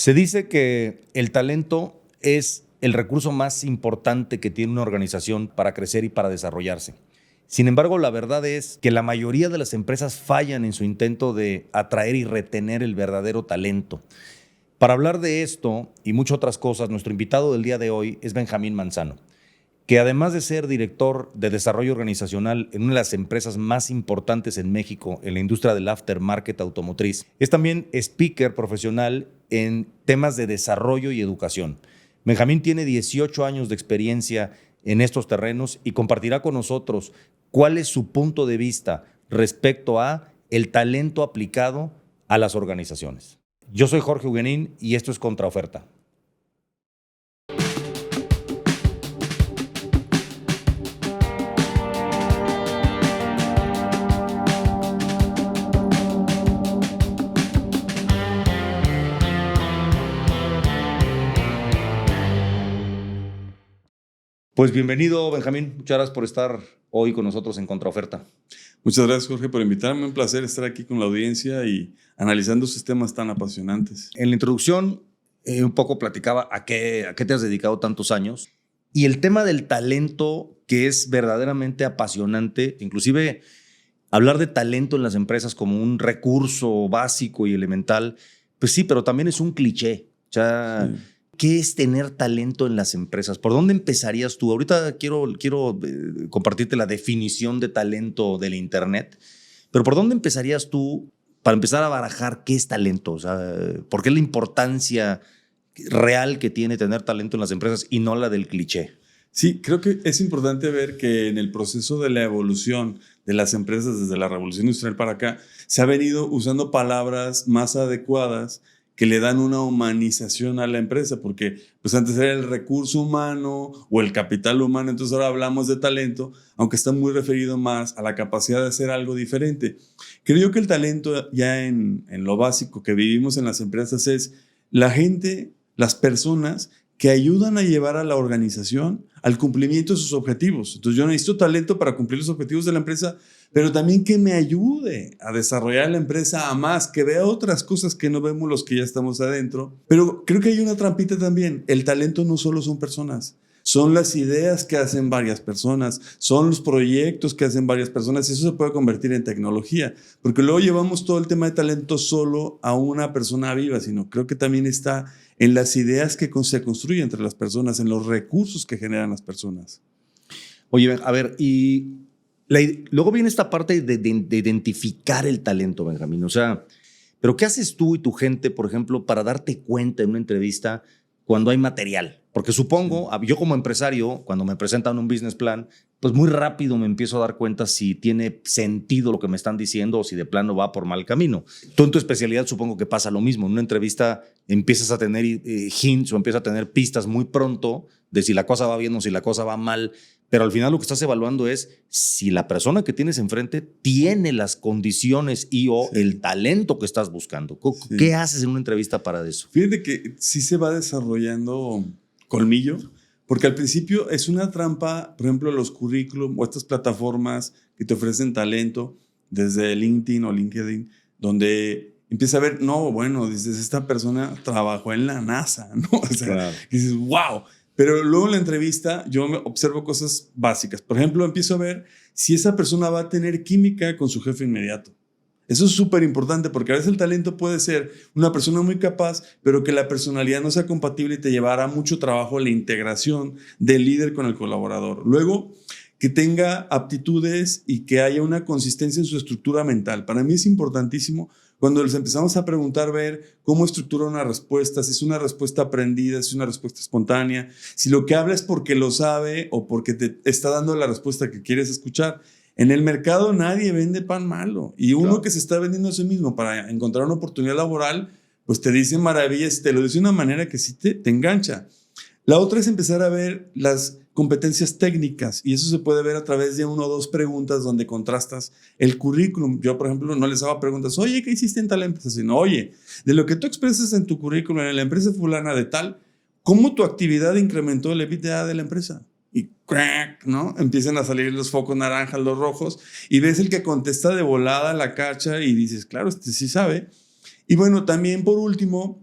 Se dice que el talento es el recurso más importante que tiene una organización para crecer y para desarrollarse. Sin embargo, la verdad es que la mayoría de las empresas fallan en su intento de atraer y retener el verdadero talento. Para hablar de esto y muchas otras cosas, nuestro invitado del día de hoy es Benjamín Manzano, que además de ser director de desarrollo organizacional en una de las empresas más importantes en México en la industria del aftermarket automotriz, es también speaker profesional en temas de desarrollo y educación. Benjamín tiene 18 años de experiencia en estos terrenos y compartirá con nosotros cuál es su punto de vista respecto a el talento aplicado a las organizaciones. Yo soy Jorge Huguenín y esto es Contraoferta. Pues bienvenido, Benjamín. Muchas gracias por estar hoy con nosotros en Contraoferta. Muchas gracias, Jorge, por invitarme. Un placer estar aquí con la audiencia y analizando estos temas tan apasionantes. En la introducción, un poco platicaba a qué te has dedicado tantos años y el tema del talento, que es verdaderamente apasionante, inclusive hablar de talento en las empresas como un recurso básico y elemental, pues sí, pero también es un cliché. O sea, sí. ¿Qué es tener talento en las empresas? ¿Por dónde empezarías tú? Ahorita quiero compartirte la definición de talento del Internet, pero ¿por dónde empezarías tú para empezar a barajar qué es talento? O sea, ¿por qué la importancia real que tiene tener talento en las empresas y no la del cliché? Sí, creo que es importante ver que en el proceso de la evolución de las empresas desde la revolución industrial para acá, se ha venido usando palabras más adecuadas que le dan una humanización a la empresa, porque pues antes era el recurso humano o el capital humano, entonces ahora hablamos de talento, aunque está muy referido más a la capacidad de hacer algo diferente. Creo yo que el talento ya en lo básico que vivimos en las empresas es la gente, las personas que ayudan a llevar a la organización al cumplimiento de sus objetivos. Entonces yo necesito talento para cumplir los objetivos de la empresa, pero también que me ayude a desarrollar la empresa a más, que vea otras cosas que no vemos los que ya estamos adentro. Pero creo que hay una trampita también. El talento no solo son personas, son las ideas que hacen varias personas, son los proyectos que hacen varias personas y eso se puede convertir en tecnología, porque luego llevamos todo el tema de talento solo a una persona viva, sino creo que también está en las ideas que se construyen entre las personas, en los recursos que generan las personas. Oye, a ver, y luego viene esta parte de identificar el talento, Benjamín. O sea, ¿pero qué haces tú y tu gente, por ejemplo, para darte cuenta en una entrevista cuando hay material? Porque supongo, yo como empresario, cuando me presentan un business plan, pues muy rápido me empiezo a dar cuenta si tiene sentido lo que me están diciendo o si de plano va por mal camino. Tú en tu especialidad supongo que pasa lo mismo. En una entrevista empiezas a tener hints o empiezas a tener pistas muy pronto de si la cosa va bien o si la cosa va mal, pero al final lo que estás evaluando es si la persona que tienes enfrente tiene las condiciones y o el talento que estás buscando. ¿Qué haces en una entrevista para eso? Fíjate que sí se va desarrollando colmillo, porque al principio es una trampa, por ejemplo, los currículum o estas plataformas que te ofrecen talento desde LinkedIn o LinkedIn, donde empieza a ver, no, bueno, dices, esta persona trabajó en la NASA, ¿no? O sea, claro. Dices, wow. Pero luego en la entrevista yo observo cosas básicas. Por ejemplo, empiezo a ver si esa persona va a tener química con su jefe inmediato. Eso es súper importante porque a veces el talento puede ser una persona muy capaz, pero que la personalidad no sea compatible y te llevará mucho trabajo la integración del líder con el colaborador. Luego, que tenga aptitudes y que haya una consistencia en su estructura mental. Para mí es importantísimo cuando les empezamos a preguntar, ver cómo estructura una respuesta, si es una respuesta aprendida, si es una respuesta espontánea, si lo que habla es porque lo sabe o porque te está dando la respuesta que quieres escuchar. En el mercado nadie vende pan malo y uno claro. Que se está vendiendo a sí mismo para encontrar una oportunidad laboral, pues te dice maravillas, te lo dice de una manera que sí te engancha. La otra es empezar a ver las competencias técnicas y eso se puede ver a través de 1 o 2 preguntas donde contrastas el currículum. Yo, por ejemplo, no les hago preguntas, oye, ¿qué hiciste en tal empresa? Sino, oye, de lo que tú expresas en tu currículum en la empresa fulana de tal, ¿cómo tu actividad incrementó el EBITDA de la empresa? Y crack, ¿no? Empiezan a salir los focos naranjas, los rojos, y ves el que contesta de volada la cacha y dices, claro, este sí sabe. Y bueno, también por último,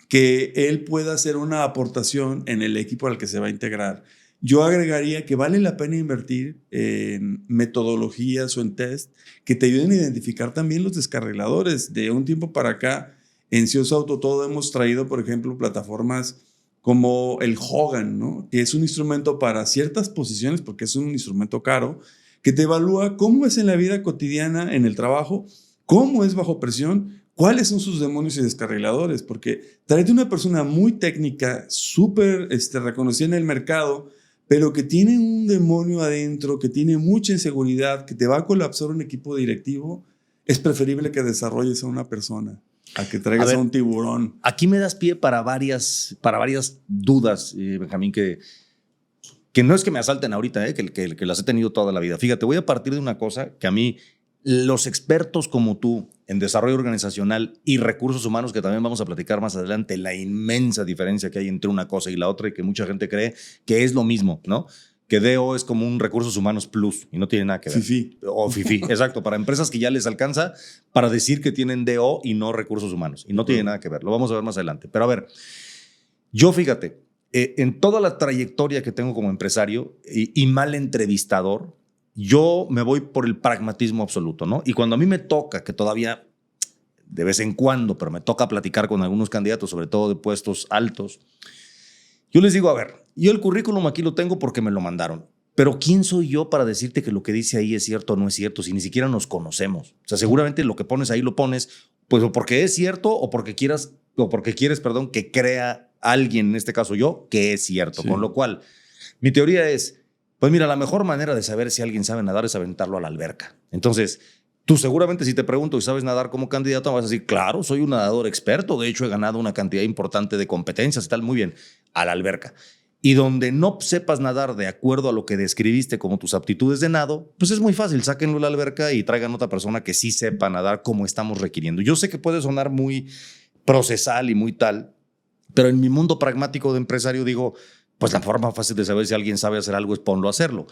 que él pueda hacer una aportación en el equipo al que se va a integrar. Yo agregaría que vale la pena invertir en metodologías o en test que te ayuden a identificar también los descarriladores. De un tiempo para acá, en CIOS Auto todo hemos traído, por ejemplo, plataformas como el Hogan, ¿no? Que es un instrumento para ciertas posiciones, porque es un instrumento caro, que te evalúa cómo es en la vida cotidiana, en el trabajo, cómo es bajo presión, cuáles son sus demonios y descarriladores, porque tráete una persona muy técnica, súper reconocida en el mercado, pero que tiene un demonio adentro, que tiene mucha inseguridad, que te va a colapsar un equipo directivo, es preferible que desarrolles a una persona, a que traigas a un tiburón. Aquí me das pie para varias dudas, Benjamín, que no es que me asalten ahorita, que las he tenido toda la vida. Fíjate, voy a partir de una cosa que a mí, los expertos como tú en desarrollo organizacional y recursos humanos, que también vamos a platicar más adelante, la inmensa diferencia que hay entre una cosa y la otra y que mucha gente cree que es lo mismo, ¿no? Que DO es como un recursos humanos plus y no tiene nada que ver. FIFI. O FIFI, exacto, para empresas que ya les alcanza para decir que tienen DO y no recursos humanos y no tiene nada que ver. Lo vamos a ver más adelante. Pero a ver, yo fíjate, en toda la trayectoria que tengo como empresario y mal entrevistador, yo me voy por el pragmatismo absoluto, ¿no? Y cuando a mí me toca, que todavía de vez en cuando, pero me toca platicar con algunos candidatos, sobre todo de puestos altos, yo les digo, a ver, yo el currículum aquí lo tengo porque me lo mandaron, pero ¿quién soy yo para decirte que lo que dice ahí es cierto o no es cierto si ni siquiera nos conocemos? O sea, seguramente lo que pones ahí lo pones pues o porque es cierto o porque quieres, que crea alguien, en este caso yo, que es cierto. Sí. Con lo cual, mi teoría es, pues mira, la mejor manera de saber si alguien sabe nadar es aventarlo a la alberca. Entonces, tú seguramente si te pregunto y sabes nadar como candidato, vas a decir, claro, soy un nadador experto. De hecho, he ganado una cantidad importante de competencias y tal. Muy bien, a la alberca. Y donde no sepas nadar de acuerdo a lo que describiste como tus aptitudes de nado, pues es muy fácil. Sáquenlo a la alberca y traigan otra persona que sí sepa nadar como estamos requiriendo. Yo sé que puede sonar muy procesal y muy tal, pero en mi mundo pragmático de empresario digo, pues la forma fácil de saber si alguien sabe hacer algo es ponlo a hacerlo.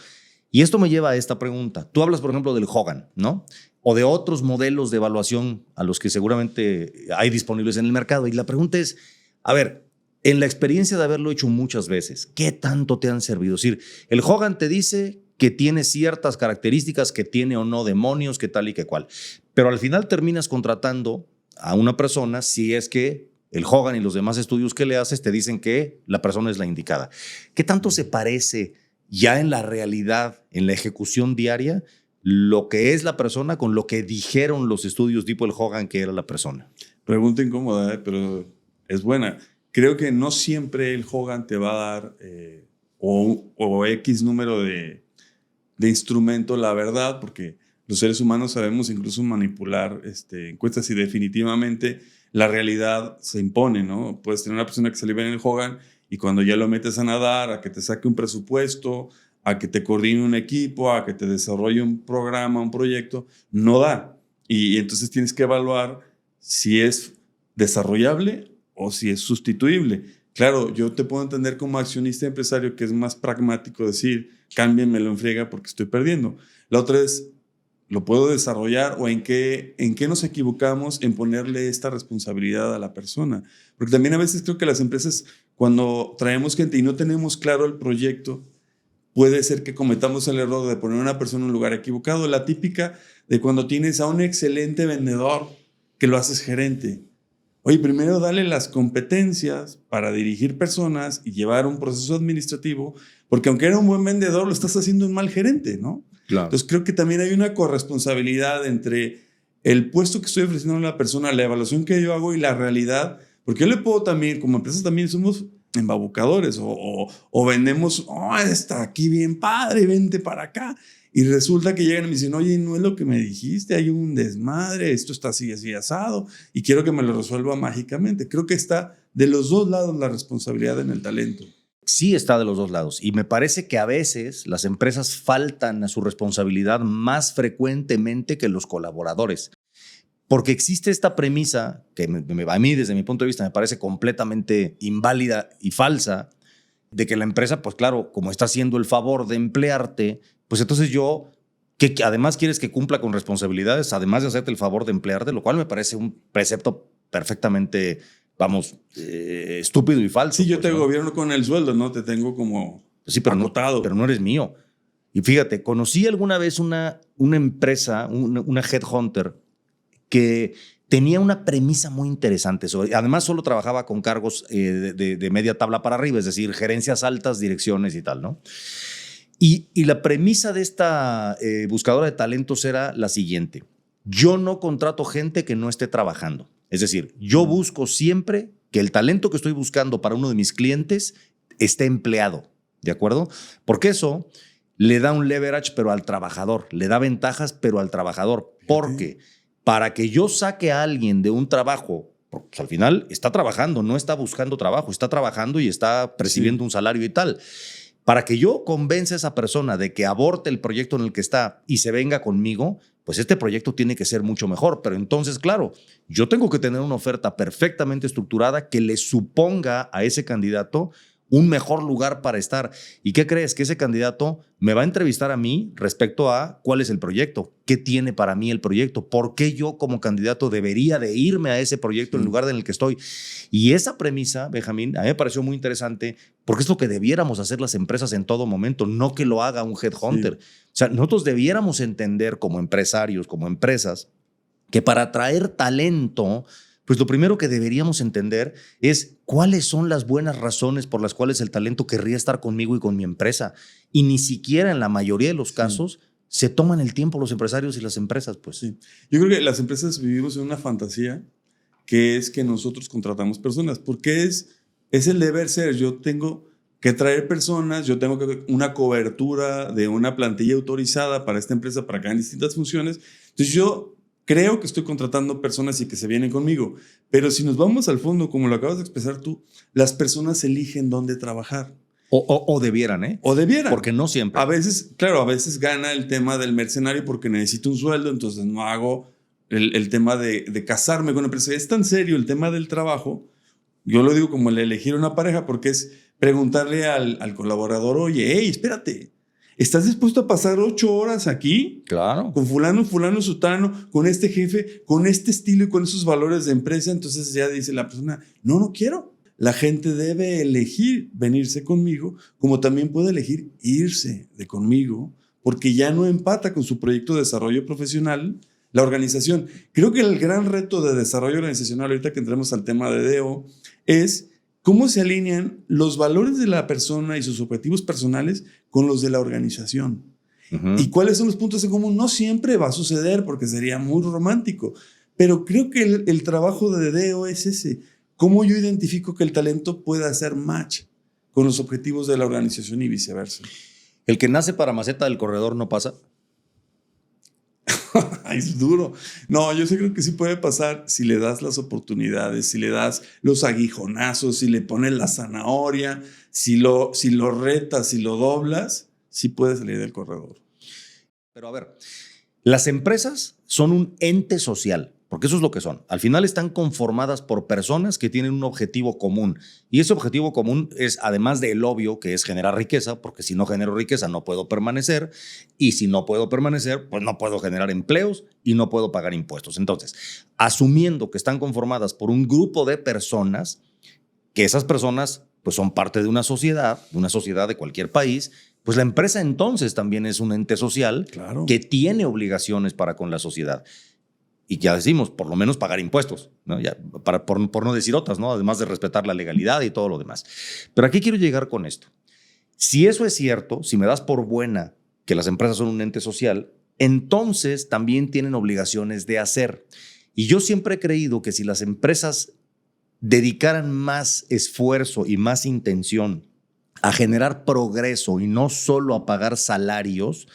Y esto me lleva a esta pregunta. Tú hablas, por ejemplo, del Hogan, ¿no? O de otros modelos de evaluación a los que seguramente hay disponibles en el mercado. Y la pregunta es, a ver, en la experiencia de haberlo hecho muchas veces, ¿qué tanto te han servido? Es decir, el Hogan te dice que tiene ciertas características, que tiene o no demonios, que tal y que cual. Pero al final terminas contratando a una persona si es que el Hogan y los demás estudios que le haces te dicen que la persona es la indicada. ¿Qué tanto se parece ya en la realidad, en la ejecución diaria, lo que es la persona con lo que dijeron los estudios tipo el Hogan que era la persona? Pregunta incómoda, pero es buena. Creo que no siempre el Hogan te va a dar o X número de instrumento la verdad, porque los seres humanos sabemos incluso manipular encuestas y definitivamente la realidad se impone, ¿no? Puedes tener una persona que se le ve en el Hogan y cuando ya lo metes a nadar, a que te saque un presupuesto, a que te coordine un equipo, a que te desarrolle un programa, un proyecto, no da. Y entonces tienes que evaluar si es desarrollable o si es sustituible. Claro, yo te puedo entender como accionista empresario que es más pragmático decir, cámbienmelo en friega porque estoy perdiendo. La otra es, ¿lo puedo desarrollar o en qué nos equivocamos en ponerle esta responsabilidad a la persona? Porque también a veces creo que las empresas, cuando traemos gente y no tenemos claro el proyecto, puede ser que cometamos el error de poner a una persona en un lugar equivocado. La típica de cuando tienes a un excelente vendedor que lo haces gerente. Oye, primero dale las competencias para dirigir personas y llevar un proceso administrativo, porque aunque era un buen vendedor, lo estás haciendo un mal gerente, ¿no? Claro. Entonces creo que también hay una corresponsabilidad entre el puesto que estoy ofreciendo a la persona, la evaluación que yo hago y la realidad, porque yo le puedo también, como empresas también somos embabucadores o vendemos, está aquí bien padre, vente para acá. Y resulta que llegan y me dicen, oye, no es lo que me dijiste, hay un desmadre, esto está así, así asado, y quiero que me lo resuelva mágicamente. Creo que está de los dos lados la responsabilidad en el talento. Sí está de los dos lados. Y me parece que a veces las empresas faltan a su responsabilidad más frecuentemente que los colaboradores. Porque existe esta premisa que a mí, desde mi punto de vista, me parece completamente inválida y falsa, de que la empresa, pues claro, como está haciendo el favor de emplearte, pues entonces yo, que además quieres que cumpla con responsabilidades, además de hacerte el favor de emplearte, lo cual me parece un precepto perfectamente vamos, estúpido y falso. Sí, yo te ¿no? gobierno con el sueldo, ¿no? Te tengo como Sí, pero acotado. pero no eres mío. Y fíjate, conocí alguna vez una empresa, una headhunter, que tenía una premisa muy interesante. Además, solo trabajaba con cargos de media tabla para arriba, es decir, gerencias altas, direcciones y tal, ¿no? Y la premisa de esta buscadora de talentos era la siguiente. Yo no contrato gente que no esté trabajando. Es decir, yo busco siempre que el talento que estoy buscando para uno de mis clientes esté empleado, ¿de acuerdo? Porque eso le da un leverage, pero al trabajador. Le da ventajas, pero al trabajador. Porque para que yo saque a alguien de un trabajo, porque pues, al final está trabajando, no está buscando trabajo, está trabajando y está percibiendo un salario y tal. Para que yo convenza a esa persona de que aborte el proyecto en el que está y se venga conmigo, pues este proyecto tiene que ser mucho mejor. Pero entonces, claro, yo tengo que tener una oferta perfectamente estructurada que le suponga a ese candidato un mejor lugar para estar. ¿Y qué crees? Que ese candidato me va a entrevistar a mí respecto a cuál es el proyecto, qué tiene para mí el proyecto, por qué yo como candidato debería de irme a ese proyecto en el lugar en el que estoy. Y esa premisa, Benjamín, a mí me pareció muy interesante porque es lo que debiéramos hacer las empresas en todo momento, no que lo haga un headhunter. Sí. O sea, nosotros debiéramos entender como empresarios, como empresas, que para atraer talento, pues lo primero que deberíamos entender es cuáles son las buenas razones por las cuales el talento querría estar conmigo y con mi empresa. Y ni siquiera en la mayoría de los casos se toman el tiempo los empresarios y las empresas. Pues. Sí. Yo creo que las empresas vivimos en una fantasía que es que nosotros contratamos personas, porque es el deber ser. Yo tengo que traer personas, yo tengo que una cobertura de una plantilla autorizada para esta empresa para que hagan distintas funciones. Entonces yo creo que estoy contratando personas y que se vienen conmigo. Pero si nos vamos al fondo, como lo acabas de expresar tú, las personas eligen dónde trabajar. O debieran, ¿eh? O debieran. Porque no siempre. A veces, claro, a veces gana el tema del mercenario porque necesito un sueldo, entonces no hago el tema de casarme con una empresa. Es tan serio el tema del trabajo, yo lo digo como el elegir una pareja, porque es preguntarle al colaborador, oye, hey, espérate, ¿estás dispuesto a pasar 8 horas aquí? Claro. Con fulano, sutano, con este jefe, con este estilo y con esos valores de empresa. Entonces ya dice la persona, no quiero. La gente debe elegir venirse conmigo, como también puede elegir irse de conmigo, porque ya no empata con su proyecto de desarrollo profesional la organización. Creo que el gran reto de desarrollo organizacional, ahorita que entremos al tema de DEO, es cómo se alinean los valores de la persona y sus objetivos personales con los de la organización. Uh-huh. ¿Y cuáles son los puntos en común? No siempre va a suceder porque sería muy romántico, pero creo que el trabajo de DEO es ese. ¿Cómo yo identifico que el talento pueda hacer match con los objetivos de la organización y viceversa? ¿El que nace para maceta del corredor no pasa? Es duro. No, yo sí creo que sí puede pasar si le das las oportunidades, si le das los aguijonazos, si le pones la zanahoria, si lo retas, si lo doblas, sí puede salir del corredor. Pero a ver, las empresas son un ente social, porque eso es lo que son. Al final están conformadas por personas que tienen un objetivo común. Y ese objetivo común es, además del obvio, que es generar riqueza, porque si no genero riqueza no puedo permanecer. Y si no puedo permanecer, pues no puedo generar empleos y no puedo pagar impuestos. Entonces, asumiendo que están conformadas por un grupo de personas, que esas personas pues son parte de una sociedad de cualquier país, pues la empresa entonces también es un ente social, claro, que tiene obligaciones para con la sociedad. Y ya decimos, por lo menos pagar impuestos, ¿no? Ya, por no decir otras, ¿no? Además de respetar la legalidad y todo lo demás. Pero aquí quiero llegar con esto. Si eso es cierto, si me das por buena que las empresas son un ente social, entonces también tienen obligaciones de hacer. Y yo siempre he creído que si las empresas dedicaran más esfuerzo y más intención a generar progreso y no solo a pagar salarios,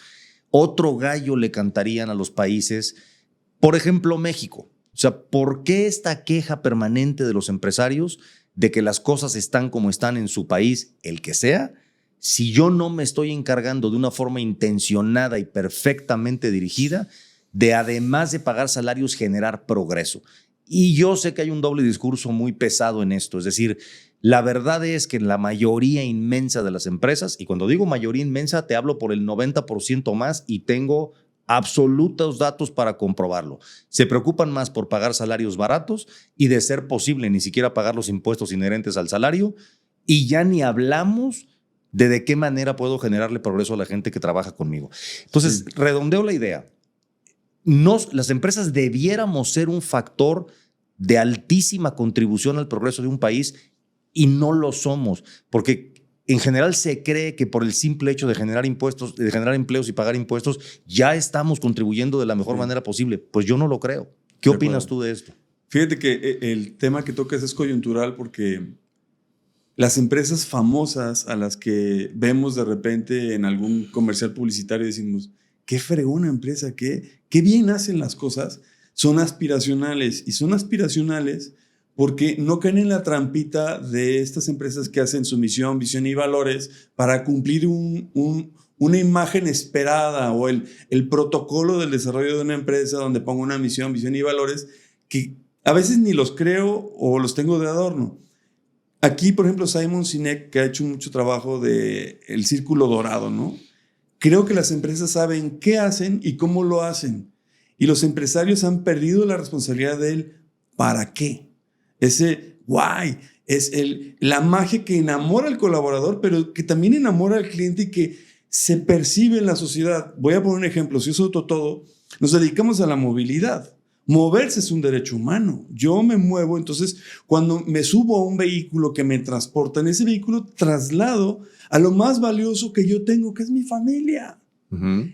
otro gallo le cantarían a los países. Por ejemplo, México. O sea, ¿por qué esta queja permanente de los empresarios de que las cosas están como están en su país, el que sea, si yo no me estoy encargando de una forma intencionada y perfectamente dirigida de, además de pagar salarios, generar progreso? Y yo sé que hay un doble discurso muy pesado en esto. Es decir, la verdad es que en la mayoría inmensa de las empresas, y cuando digo mayoría inmensa, te hablo por el 90% más, y tengo absolutos datos para comprobarlo. Se preocupan más por pagar salarios baratos y, de ser posible, ni siquiera pagar los impuestos inherentes al salario, y ya ni hablamos de qué manera puedo generarle progreso a la gente que trabaja conmigo. Entonces, redondeo la idea. Las empresas debiéramos ser un factor de altísima contribución al progreso de un país, y no lo somos, porque en general se cree que por el simple hecho de generar impuestos, de generar empleos y pagar impuestos, ya estamos contribuyendo de la mejor manera posible. Pues yo no lo creo. ¿Qué opinas tú de esto? Fíjate que el tema que tocas es coyuntural, porque las empresas famosas a las que vemos de repente en algún comercial publicitario decimos, qué fregona empresa, qué bien hacen las cosas, son aspiracionales. Y son aspiracionales porque no caen en la trampita de estas empresas que hacen su misión, visión y valores para cumplir una imagen esperada, o el protocolo del desarrollo de una empresa donde pongo una misión, visión y valores que a veces ni los creo o los tengo de adorno. Aquí, por ejemplo, Simon Sinek, que ha hecho mucho trabajo de el círculo dorado, ¿no? Creo que las empresas saben qué hacen y cómo lo hacen. Y los empresarios han perdido la responsabilidad del ¿para qué? Ese guay es la magia que enamora al colaborador, pero que también enamora al cliente y que se percibe en la sociedad. Voy a poner un ejemplo. Si eso todo, nos dedicamos a la movilidad. Moverse es un derecho humano. Yo me muevo, entonces cuando me subo a un vehículo que me transporta, en ese vehículo traslado a lo más valioso que yo tengo, que es mi familia.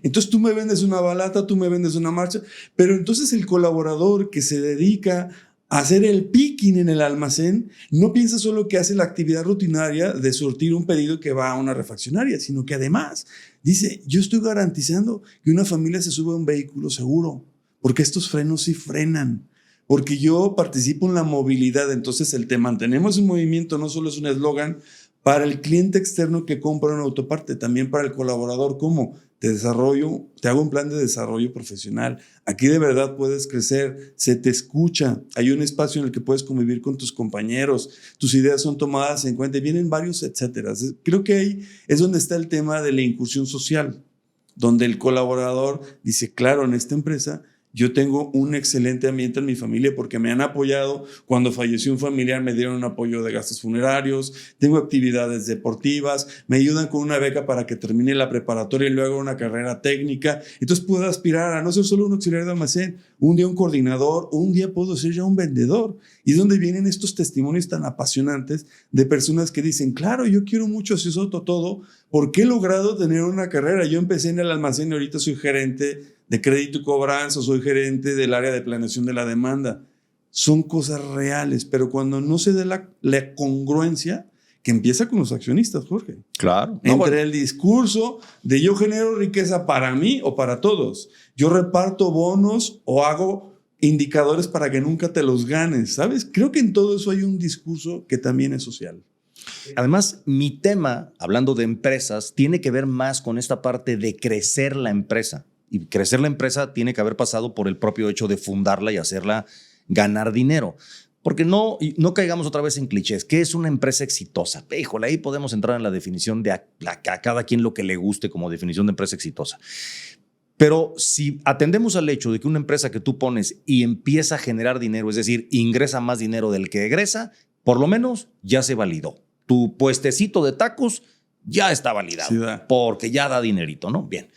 Entonces tú me vendes una balata, tú me vendes una marcha, pero entonces el colaborador que se dedica a hacer el picking en el almacén no piensa solo que hace la actividad rutinaria de surtir un pedido que va a una refaccionaria, sino que además dice, yo estoy garantizando que una familia se sube a un vehículo seguro, porque estos frenos sí frenan, porque yo participo en la movilidad. Entonces el te mantenemos en movimiento no solo es un eslogan para el cliente externo que compra una autoparte, también para el colaborador. ¿Cómo? Te hago un plan de desarrollo profesional. Aquí de verdad puedes crecer, se te escucha, hay un espacio en el que puedes convivir con tus compañeros, tus ideas son tomadas en cuenta y vienen varios etcétera. Creo que ahí es donde está el tema de la incursión social, donde el colaborador dice, claro, en esta empresa yo tengo un excelente ambiente en mi familia porque me han apoyado. Cuando falleció un familiar me dieron un apoyo de gastos funerarios, tengo actividades deportivas, me ayudan con una beca para que termine la preparatoria y luego una carrera técnica. Entonces puedo aspirar a no ser solo un auxiliar de almacén, un día un coordinador, un día puedo ser ya un vendedor. Y es donde vienen estos testimonios tan apasionantes de personas que dicen, claro, yo quiero mucho así todo porque he logrado tener una carrera. Yo empecé en el almacén y ahorita soy gerente de crédito y cobranza, soy gerente del área de planeación de la demanda. Son cosas reales, pero cuando no se da la congruencia, que empieza con los accionistas, Jorge. Claro. Entre el discurso de yo genero riqueza para mí o para todos, yo reparto bonos o hago indicadores para que nunca te los ganes, ¿sabes? Creo que en todo eso hay un discurso que también es social. Además, mi tema, hablando de empresas, tiene que ver más con esta parte de crecer la empresa. Y crecer la empresa tiene que haber pasado por el propio hecho de fundarla y hacerla ganar dinero. Porque no caigamos otra vez en clichés. ¿Qué es una empresa exitosa? Híjole, ahí podemos entrar en la definición de a cada quien lo que le guste como definición de empresa exitosa. Pero si atendemos al hecho de que una empresa que tú pones y empieza a generar dinero, es decir, ingresa más dinero del que egresa, por lo menos ya se validó. Tu puestecito de tacos ya está validado, sí, porque ya da dinerito, ¿no? Bien.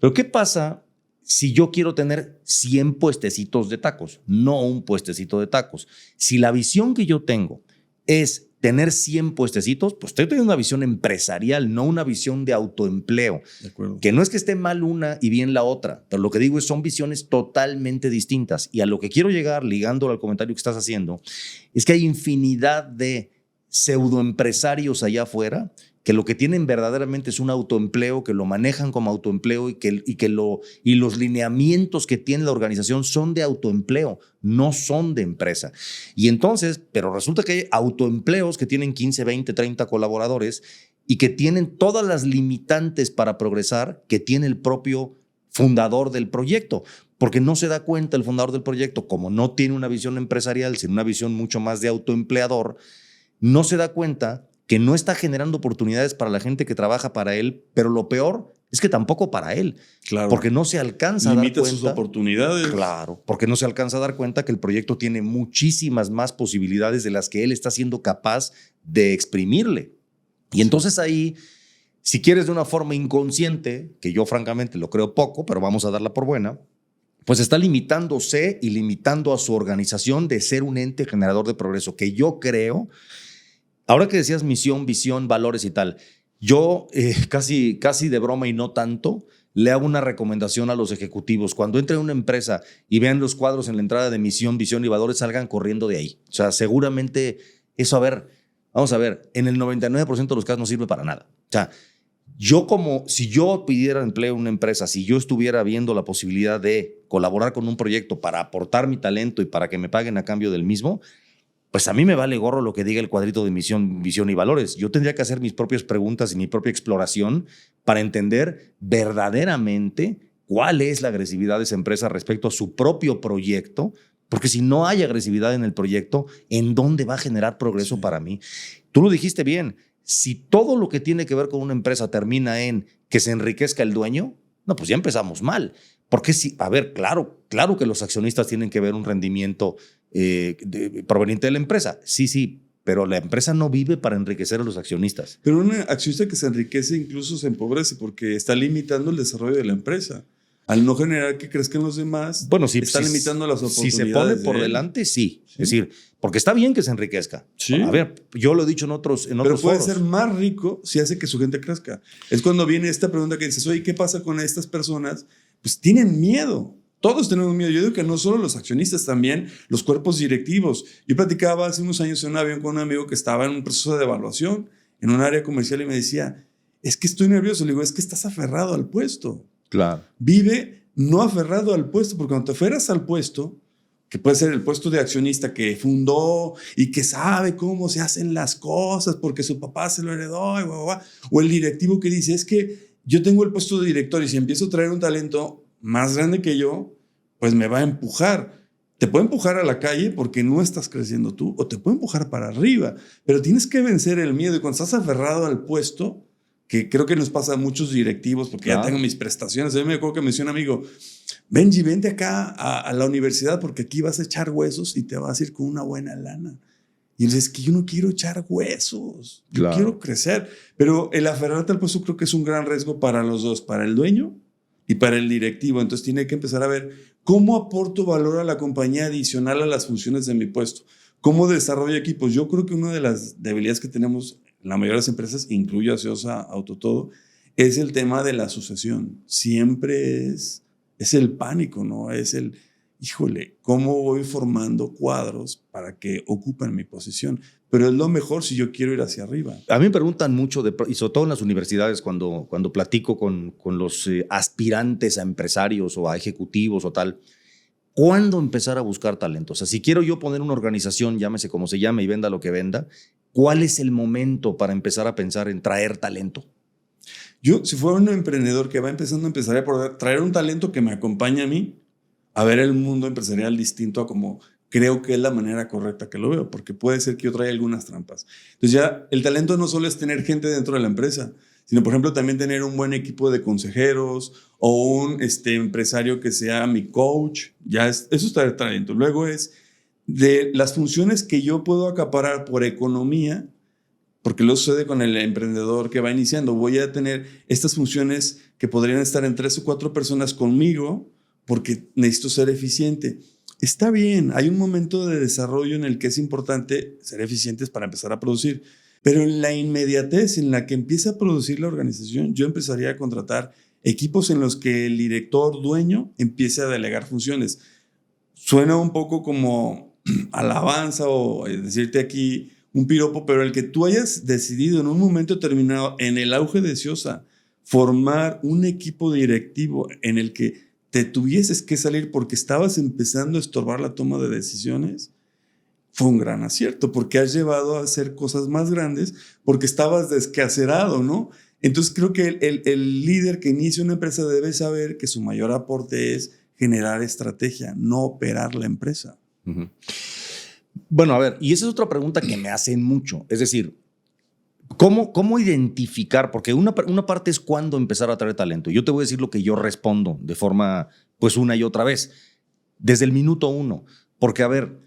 Pero ¿qué pasa si yo quiero tener 100 puestecitos de tacos, no un puestecito de tacos? Si la visión que yo tengo es tener 100 puestecitos, pues estoy teniendo una visión empresarial, no una visión de autoempleo. De acuerdo. Que no es que esté mal una y bien la otra, pero lo que digo es son visiones totalmente distintas. Y a lo que quiero llegar, ligándolo al comentario que estás haciendo, es que hay infinidad de pseudoempresarios allá afuera que lo que tienen verdaderamente es un autoempleo, que lo manejan como autoempleo y los lineamientos que tiene la organización son de autoempleo, no son de empresa. Y entonces, pero resulta que hay autoempleos que tienen 15, 20, 30 colaboradores y que tienen todas las limitantes para progresar que tiene el propio fundador del proyecto. Porque no se da cuenta el fundador del proyecto, como no tiene una visión empresarial, sino una visión mucho más de autoempleador, no se da cuenta que no está generando oportunidades para la gente que trabaja para él, pero lo peor, Es que tampoco para él, Claro. porque no se alcanza a dar Limita cuenta. sus oportunidades. Claro, porque no se alcanza a dar cuenta que el proyecto tiene muchísimas más posibilidades de las que él está siendo capaz de exprimirle. Y entonces ahí, si quieres de una forma inconsciente, que yo francamente lo creo poco, pero vamos a darla por buena, pues está limitándose y limitando a su organización de ser un ente generador de progreso, que yo creo, ahora que decías misión, visión, valores y tal, yo casi de broma y no tanto, le hago una recomendación a los ejecutivos. Cuando entren a una empresa y vean los cuadros en la entrada de misión, visión y valores, salgan corriendo de ahí. O sea, seguramente eso, vamos a ver, en el 99% de los casos no sirve para nada. O sea, si yo pidiera empleo en una empresa, si yo estuviera viendo la posibilidad de colaborar con un proyecto para aportar mi talento y para que me paguen a cambio del mismo, pues a mí me vale gorro lo que diga el cuadrito de misión, visión y valores. Yo tendría que hacer mis propias preguntas y mi propia exploración para entender verdaderamente cuál es la agresividad de esa empresa respecto a su propio proyecto, porque si no hay agresividad en el proyecto, ¿en dónde va a generar progreso para mí? Tú lo dijiste bien. Si todo lo que tiene que ver con una empresa termina en que se enriquezca el dueño, no, pues ya empezamos mal. Porque claro que los accionistas tienen que ver un rendimiento proveniente de la empresa. Sí, pero la empresa no vive para enriquecer a los accionistas. Pero un accionista que se enriquece incluso se empobrece porque está limitando el desarrollo de la empresa. Al no generar que crezcan los demás, está limitando las oportunidades. Si se pone por delante, sí. Es decir, porque está bien que se enriquezca. Sí. A ver, yo lo he dicho en otros Pero puede foros. ser más rico si hace que su gente crezca. Es cuando viene esta pregunta que dices, oye, ¿qué pasa con estas personas? Pues tienen miedo. Todos tenemos miedo. Yo digo que no solo los accionistas, también los cuerpos directivos. Yo platicaba hace unos años en un avión con un amigo que estaba en un proceso de evaluación en un área comercial y me decía, es que estoy nervioso. Le digo, es que estás aferrado al puesto. Claro. Vive no aferrado al puesto, porque cuando te aferras al puesto, que puede ser el puesto de accionista que fundó y que sabe cómo se hacen las cosas porque su papá se lo heredó, o el directivo que dice, es que yo tengo el puesto de director y si empiezo a traer un talento más grande que yo, pues me va a empujar. Te puede empujar a la calle porque no estás creciendo tú, o te puede empujar para arriba, pero tienes que vencer el miedo. Y cuando estás aferrado al puesto, que creo que nos pasa a muchos directivos, porque ya tengo mis prestaciones. A mí me acuerdo que me decía un amigo, Benji, vente acá a la universidad porque aquí vas a echar huesos y te vas a ir con una buena lana. Y él dice, es que yo no quiero echar huesos, yo quiero crecer. Pero el aferrarte al puesto creo que es un gran riesgo para los dos, para el dueño y para el directivo. Entonces tiene que empezar a ver cómo aporto valor a la compañía adicional a las funciones de mi puesto. ¿Cómo desarrollo equipos? Yo creo que una de las debilidades que tenemos en la mayoría de las empresas, incluyo Gaseosa, Autotodo, es el tema de la sucesión. Siempre es el pánico, ¿no? Es el, híjole, ¿cómo voy formando cuadros para que ocupen mi posición? Pero es lo mejor si yo quiero ir hacia arriba. A mí me preguntan mucho, y sobre todo en las universidades, cuando platico con los aspirantes a empresarios o a ejecutivos o tal, ¿cuándo empezar a buscar talento? O sea, si quiero yo poner una organización, llámese como se llame y venda lo que venda, ¿cuál es el momento para empezar a pensar en traer talento? Yo, si fuera un emprendedor que va empezando, empezaría por traer un talento que me acompañe a mí a ver el mundo empresarial distinto a como creo que es la manera correcta que lo veo, porque puede ser que yo traiga algunas trampas. Entonces ya el talento no solo es tener gente dentro de la empresa, sino por ejemplo también tener un buen equipo de consejeros o un empresario que sea mi coach. Eso es traer talento. Luego es de las funciones que yo puedo acaparar por economía, porque lo sucede con el emprendedor que va iniciando. Voy a tener estas funciones que podrían estar en 3 o 4 personas conmigo porque necesito ser eficiente. Está bien, hay un momento de desarrollo en el que es importante ser eficientes para empezar a producir, pero en la inmediatez en la que empieza a producir la organización, yo empezaría a contratar equipos en los que el director dueño empiece a delegar funciones. Suena un poco como alabanza o decirte aquí un piropo, pero el que tú hayas decidido en un momento determinado, en el auge de Gaseosa, formar un equipo directivo en el que te tuvieses que salir porque estabas empezando a estorbar la toma de decisiones, fue un gran acierto, porque has llevado a hacer cosas más grandes, porque estabas descacerado, ¿no? Entonces creo que el líder que inicia una empresa debe saber que su mayor aporte es generar estrategia, no operar la empresa. Uh-huh. Bueno, a ver, y esa es otra pregunta que me hacen mucho. Es decir, ¿Cómo identificar? Porque una parte es cuándo empezar a atraer talento. Yo te voy a decir lo que yo respondo de forma, pues una y otra vez, desde el minuto uno. Porque, a ver,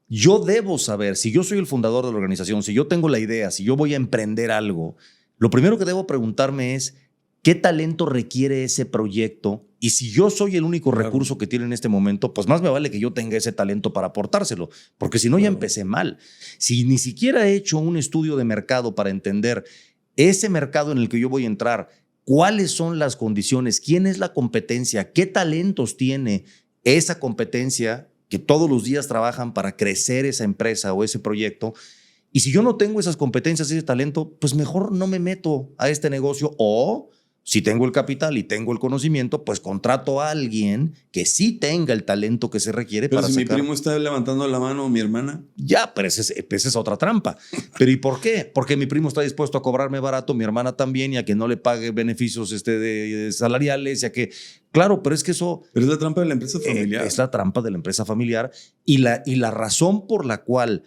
yo debo saber, si yo soy el fundador de la organización, si yo tengo la idea, si yo voy a emprender algo, lo primero que debo preguntarme es, ¿qué talento requiere ese proyecto? Y si yo soy el único recurso que tiene en este momento, pues más me vale que yo tenga ese talento para aportárselo, porque si no ya empecé mal. Si ni siquiera he hecho un estudio de mercado para entender ese mercado en el que yo voy a entrar, cuáles son las condiciones, quién es la competencia, qué talentos tiene esa competencia que todos los días trabajan para crecer esa empresa o ese proyecto. Y si yo no tengo esas competencias y ese talento, pues mejor no me meto a este negocio, o si tengo el capital y tengo el conocimiento, pues contrato a alguien que sí tenga el talento que se requiere. Pero para si sacar. mi primo está levantando la mano, mi hermana. Ya, pero esa es otra trampa. ¿Pero y por qué? Porque mi primo está dispuesto a cobrarme barato, mi hermana también, y a que no le pague beneficios de salariales, y a que... Claro, pero es que eso... Pero es la trampa de la empresa familiar. Es la trampa de la empresa familiar, y la razón por la cual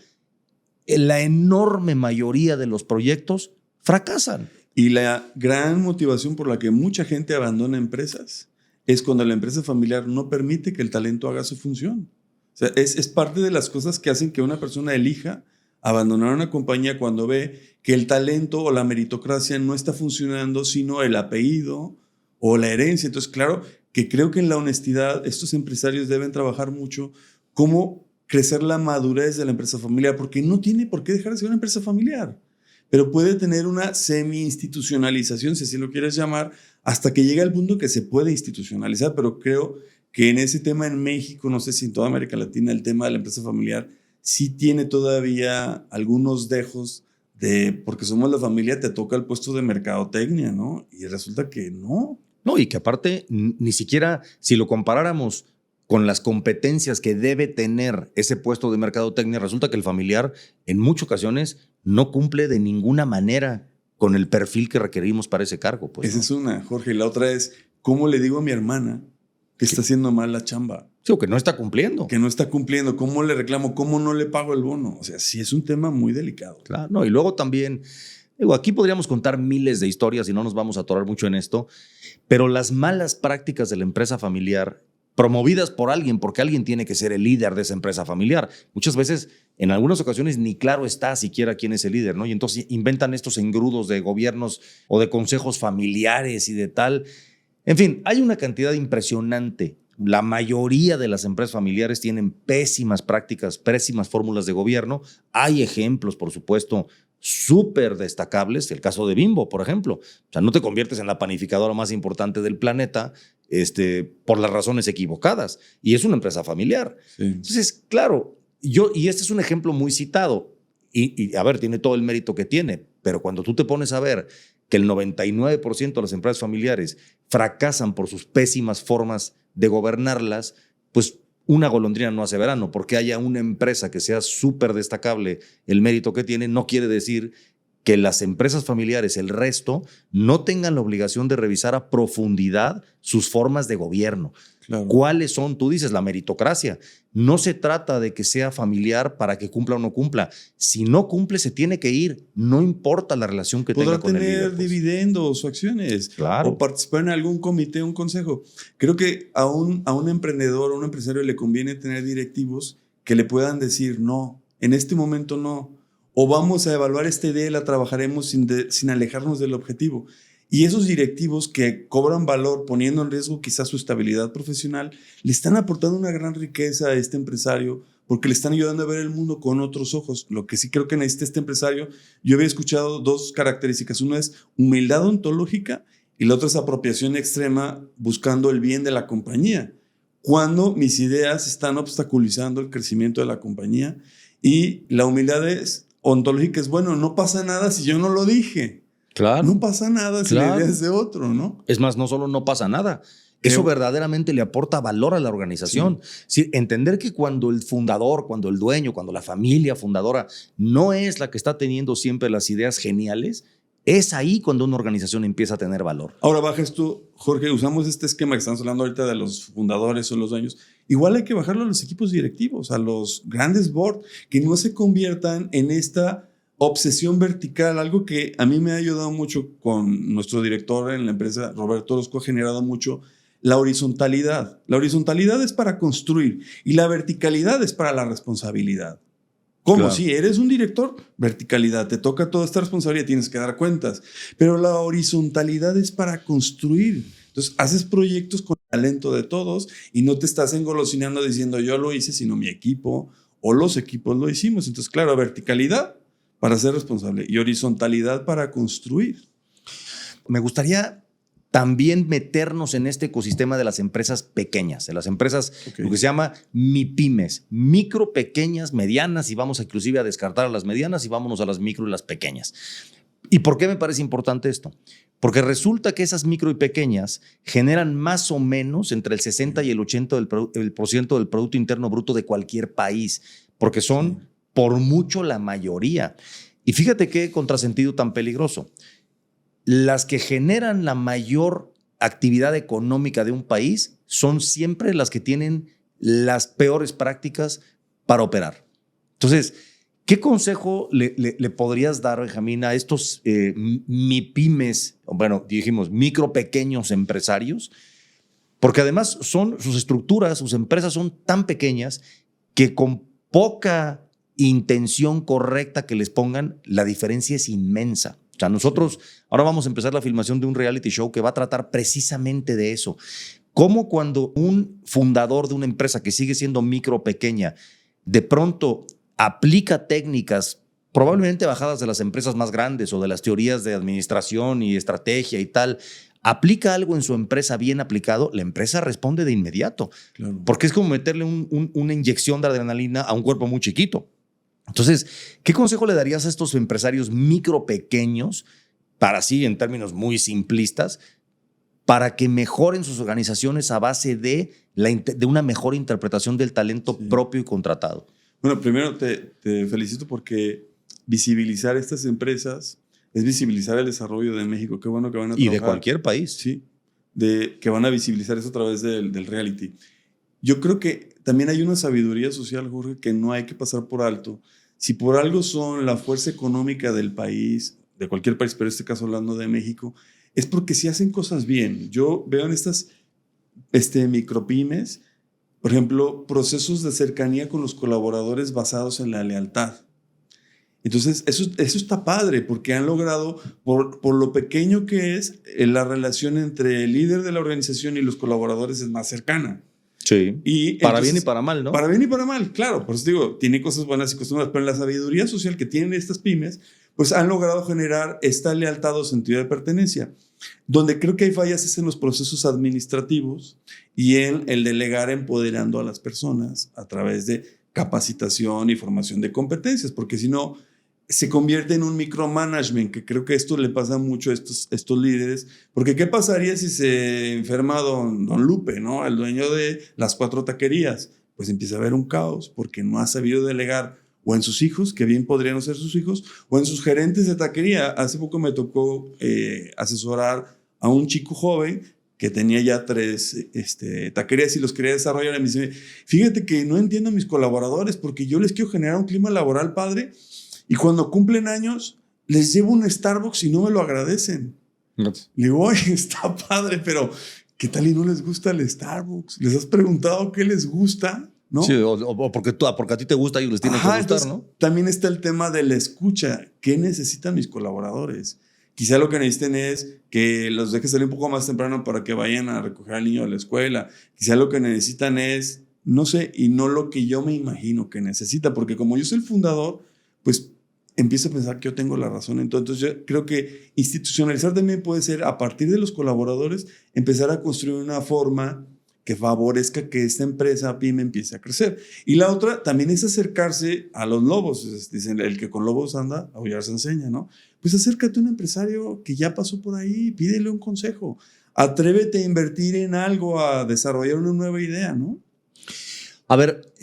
la enorme mayoría de los proyectos fracasan. Y la gran motivación por la que mucha gente abandona empresas es cuando la empresa familiar no permite que el talento haga su función. O sea, es parte de las cosas que hacen que una persona elija abandonar una compañía cuando ve que el talento o la meritocracia no está funcionando, sino el apellido o la herencia. Entonces, claro que creo que en la honestidad estos empresarios deben trabajar mucho cómo crecer la madurez de la empresa familiar, porque no tiene por qué dejar de ser una empresa familiar, pero puede tener una semi-institucionalización, si así lo quieres llamar, hasta que llegue al punto que se puede institucionalizar. Pero creo que en ese tema en México, no sé si en toda América Latina, el tema de la empresa familiar sí tiene todavía algunos dejos de, porque somos la familia, te toca el puesto de mercadotecnia, ¿no? Y resulta que no. No, y que aparte, ni siquiera si lo comparáramos con las competencias que debe tener ese puesto de mercadotecnia, resulta que el familiar en muchas ocasiones no cumple de ninguna manera con el perfil que requerimos para ese cargo. Pues, Esa ¿no? es una, Jorge. Y la otra es, ¿cómo le digo a mi hermana que está haciendo mal la chamba? Sí, o que no está cumpliendo. Que no está cumpliendo. ¿Cómo le reclamo? ¿Cómo no le pago el bono? O sea, sí es un tema muy delicado. Claro, no, y luego también, aquí podríamos contar miles de historias y no nos vamos a atorar mucho en esto, pero las malas prácticas de la empresa familiar promovidas por alguien, porque alguien tiene que ser el líder de esa empresa familiar. Muchas veces, en algunas ocasiones, ni claro está siquiera quién es el líder, ¿no? Y entonces inventan estos engrudos de gobiernos o de consejos familiares y de tal. En fin, hay una cantidad impresionante. La mayoría de las empresas familiares tienen pésimas prácticas, pésimas fórmulas de gobierno. Hay ejemplos, por supuesto, súper destacables. El caso de Bimbo, por ejemplo. O sea, no te conviertes en la panificadora más importante del planeta por las razones equivocadas. Y es una empresa familiar. Sí. Entonces, claro, y este es un ejemplo muy citado. Y a ver, tiene todo el mérito que tiene. Pero cuando tú te pones a ver que el 99% de las empresas familiares fracasan por sus pésimas formas de gobernarlas, pues una golondrina no hace verano. Porque haya una empresa que sea súper destacable el mérito que tiene, no quiere decir que las empresas familiares, el resto, no tengan la obligación de revisar a profundidad sus formas de gobierno. Claro. ¿Cuáles son? Tú dices la meritocracia. No se trata de que sea familiar para que cumpla o no cumpla. Si no cumple, se tiene que ir. No importa la relación que tenga con el líder. Podrá tener dividendos o acciones. Claro. O participar en algún comité, un consejo. Creo que a un emprendedor o un empresario le conviene tener directivos que le puedan decir no, en este momento no. O vamos a evaluar esta idea y la trabajaremos sin alejarnos del objetivo. Y esos directivos que cobran valor poniendo en riesgo quizás su estabilidad profesional, le están aportando una gran riqueza a este empresario porque le están ayudando a ver el mundo con otros ojos. Lo que sí creo que necesita este empresario, yo había escuchado dos características. Una es humildad ontológica y la otra es apropiación extrema buscando el bien de la compañía. Cuando mis ideas están obstaculizando el crecimiento de la compañía, y la humildad ontológica es, bueno, no pasa nada si yo no lo dije. Claro. No pasa nada si la idea es de otro, ¿no? Es más, no solo no pasa nada, eso verdaderamente le aporta valor a la organización. Sí. Sí, entender que cuando el fundador, cuando el dueño, cuando la familia fundadora no es la que está teniendo siempre las ideas geniales, es ahí cuando una organización empieza a tener valor. Ahora bajas tú, Jorge, usamos este esquema que estamos hablando ahorita de los fundadores o los dueños. Igual hay que bajarlo a los equipos directivos, a los grandes board, que no se conviertan en esta obsesión vertical, algo que a mí me ha ayudado mucho con nuestro director en la empresa, Roberto Orozco, ha generado mucho la horizontalidad. La horizontalidad es para construir y la verticalidad es para la responsabilidad. ¿Cómo? Claro. Si eres un director, verticalidad, te toca toda esta responsabilidad, tienes que dar cuentas. Pero la horizontalidad es para construir. Entonces, haces proyectos con el talento de todos y no te estás engolosinando diciendo yo lo hice, sino mi equipo o los equipos lo hicimos. Entonces, claro, verticalidad para ser responsable y horizontalidad para construir. Me gustaría también meternos en este ecosistema de las empresas pequeñas, de las empresas, lo que se llama MIPYMES, micro, pequeñas, medianas, y vamos inclusive a descartar a las medianas y vámonos a las micro y las pequeñas. ¿Y por qué me parece importante esto? Porque resulta que esas micro y pequeñas generan más o menos entre el 60 y el 80% del Producto Interno Bruto de cualquier país, porque son por mucho la mayoría. Y fíjate qué contrasentido tan peligroso. Las que generan la mayor actividad económica de un país son siempre las que tienen las peores prácticas para operar. Entonces, ¿qué consejo le podrías dar, Benjamín, a estos MIPYMES, bueno, dijimos micro, pequeños empresarios? Porque además sus estructuras, sus empresas son tan pequeñas que con poca intención correcta que les pongan, la diferencia es inmensa. O sea, nosotros ahora vamos a empezar la filmación de un reality show que va a tratar precisamente de eso. Cómo cuando un fundador de una empresa que sigue siendo micro, pequeña, de pronto aplica técnicas probablemente bajadas de las empresas más grandes o de las teorías de administración y estrategia y tal, aplica algo en su empresa bien aplicado, la empresa responde de inmediato. Claro. Porque es como meterle una inyección de adrenalina a un cuerpo muy chiquito. Entonces, ¿qué consejo le darías a estos empresarios micro pequeños, para así en términos muy simplistas, para que mejoren sus organizaciones a base de una mejor interpretación del talento propio y contratado? Bueno, primero te felicito porque visibilizar estas empresas es visibilizar el desarrollo de México. Qué bueno que van a trabajar. Y de cualquier país. Sí, que van a visibilizar eso a través del reality. Yo creo que también hay una sabiduría social, Jorge, que no hay que pasar por alto. Si por algo son la fuerza económica del país, de cualquier país, pero en este caso hablando de México, es porque si hacen cosas bien. Yo veo en estas micropymes, por ejemplo, procesos de cercanía con los colaboradores basados en la lealtad. Entonces, eso está padre porque han logrado, por lo pequeño que es, la relación entre el líder de la organización y los colaboradores es más cercana. Sí. Y para bien y para mal, ¿no? Para bien y para mal, claro. Por eso digo, tiene cosas buenas y cosas malas, pero en la sabiduría social que tienen estas pymes, pues han logrado generar esta lealtad o sentido de pertenencia. Donde creo que hay fallas es en los procesos administrativos y en el delegar empoderando a las personas a través de capacitación y formación de competencias, porque si no, se convierte en un micromanagement, que creo que esto le pasa mucho a estos líderes, porque ¿qué pasaría si se enferma don Lupe, ¿no? El dueño de las 4 taquerías? Pues empieza a haber un caos porque no ha sabido delegar o en sus hijos, que bien podrían ser sus hijos, o en sus gerentes de taquería. Hace poco me tocó asesorar a un chico joven que tenía ya 3 taquerías y los quería desarrollar. Y me dice, fíjate que no entiendo a mis colaboradores porque yo les quiero generar un clima laboral padre y cuando cumplen años les llevo un Starbucks y no me lo agradecen. No. Le digo, oye, está padre, pero ¿qué tal y no les gusta el Starbucks? ¿Les has preguntado qué les gusta? ¿No? Sí, o porque a ti te gusta y ellos les tienen que gustar, entonces, ¿no? También está el tema de la escucha. ¿Qué necesitan mis colaboradores? Quizá lo que necesiten es que los dejes salir un poco más temprano para que vayan a recoger al niño de la escuela. Quizá lo que necesitan es, no sé, y no lo que yo me imagino que necesita, porque como yo soy el fundador, pues empiezo a pensar que yo tengo la razón. Entonces yo creo que institucionalizar también puede ser, a partir de los colaboradores, empezar a construir una forma que favorezca que esta empresa pyme empiece a crecer. Y la otra también es acercarse a los lobos. Dicen, el que con lobos anda, aullar se enseña, ¿no? Pues acércate a un empresario que ya pasó por ahí, pídele un consejo. Atrévete a invertir en algo, a desarrollar una nueva idea, ¿no? A ver,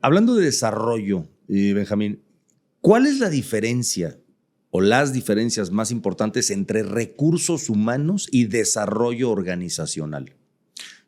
hablando de desarrollo, Benjamín, ¿cuál es la diferencia o las diferencias más importantes entre recursos humanos y desarrollo organizacional?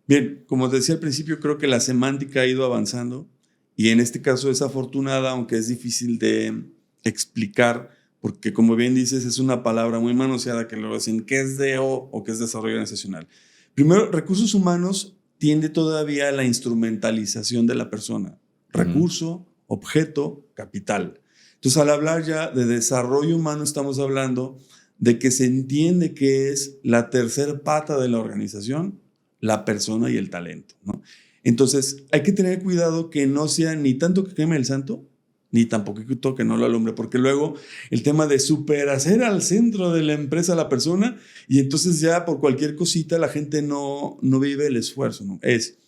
Bien, como te decía al principio, creo que la semántica ha ido avanzando y en este caso es afortunada, aunque es difícil de explicar, porque como bien dices, es una palabra muy manoseada que luego dicen qué es DO o qué es desarrollo organizacional. Primero, recursos humanos tiende todavía a la instrumentalización de la persona. Recurso, objeto, capital. Entonces, al hablar ya de desarrollo humano, estamos hablando de que se entiende que es la tercer pata de la organización, la persona y el talento, ¿no? Entonces, hay que tener cuidado que no sea ni tanto que queme el santo, ni tampoco que no lo alumbre, porque luego el tema de superhacer al centro de la empresa a la persona, y entonces ya por cualquier cosita la gente no vive el esfuerzo, ¿no? Es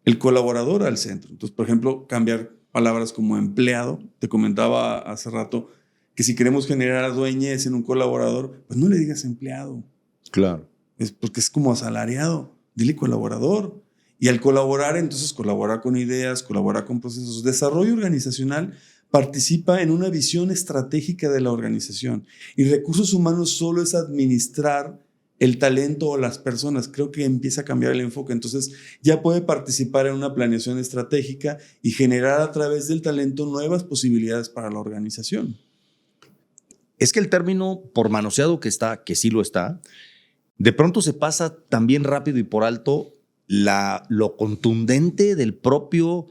el colaborador al centro. Entonces, por ejemplo, cambiar palabras como empleado. Te comentaba hace rato que si queremos generar dueñez en un colaborador, pues no le digas empleado. Claro. Es porque es como asalariado. Dile colaborador. Y al colaborar, entonces colabora con ideas, colabora con procesos. Desarrollo organizacional participa en una visión estratégica de la organización. Y recursos humanos solo es administrar el talento o las personas. Creo que empieza a cambiar el enfoque. Entonces ya puede participar en una planeación estratégica y generar a través del talento nuevas posibilidades para la organización. Es que el término, por manoseado que está, que sí lo está, de pronto se pasa también rápido y por alto lo contundente del propio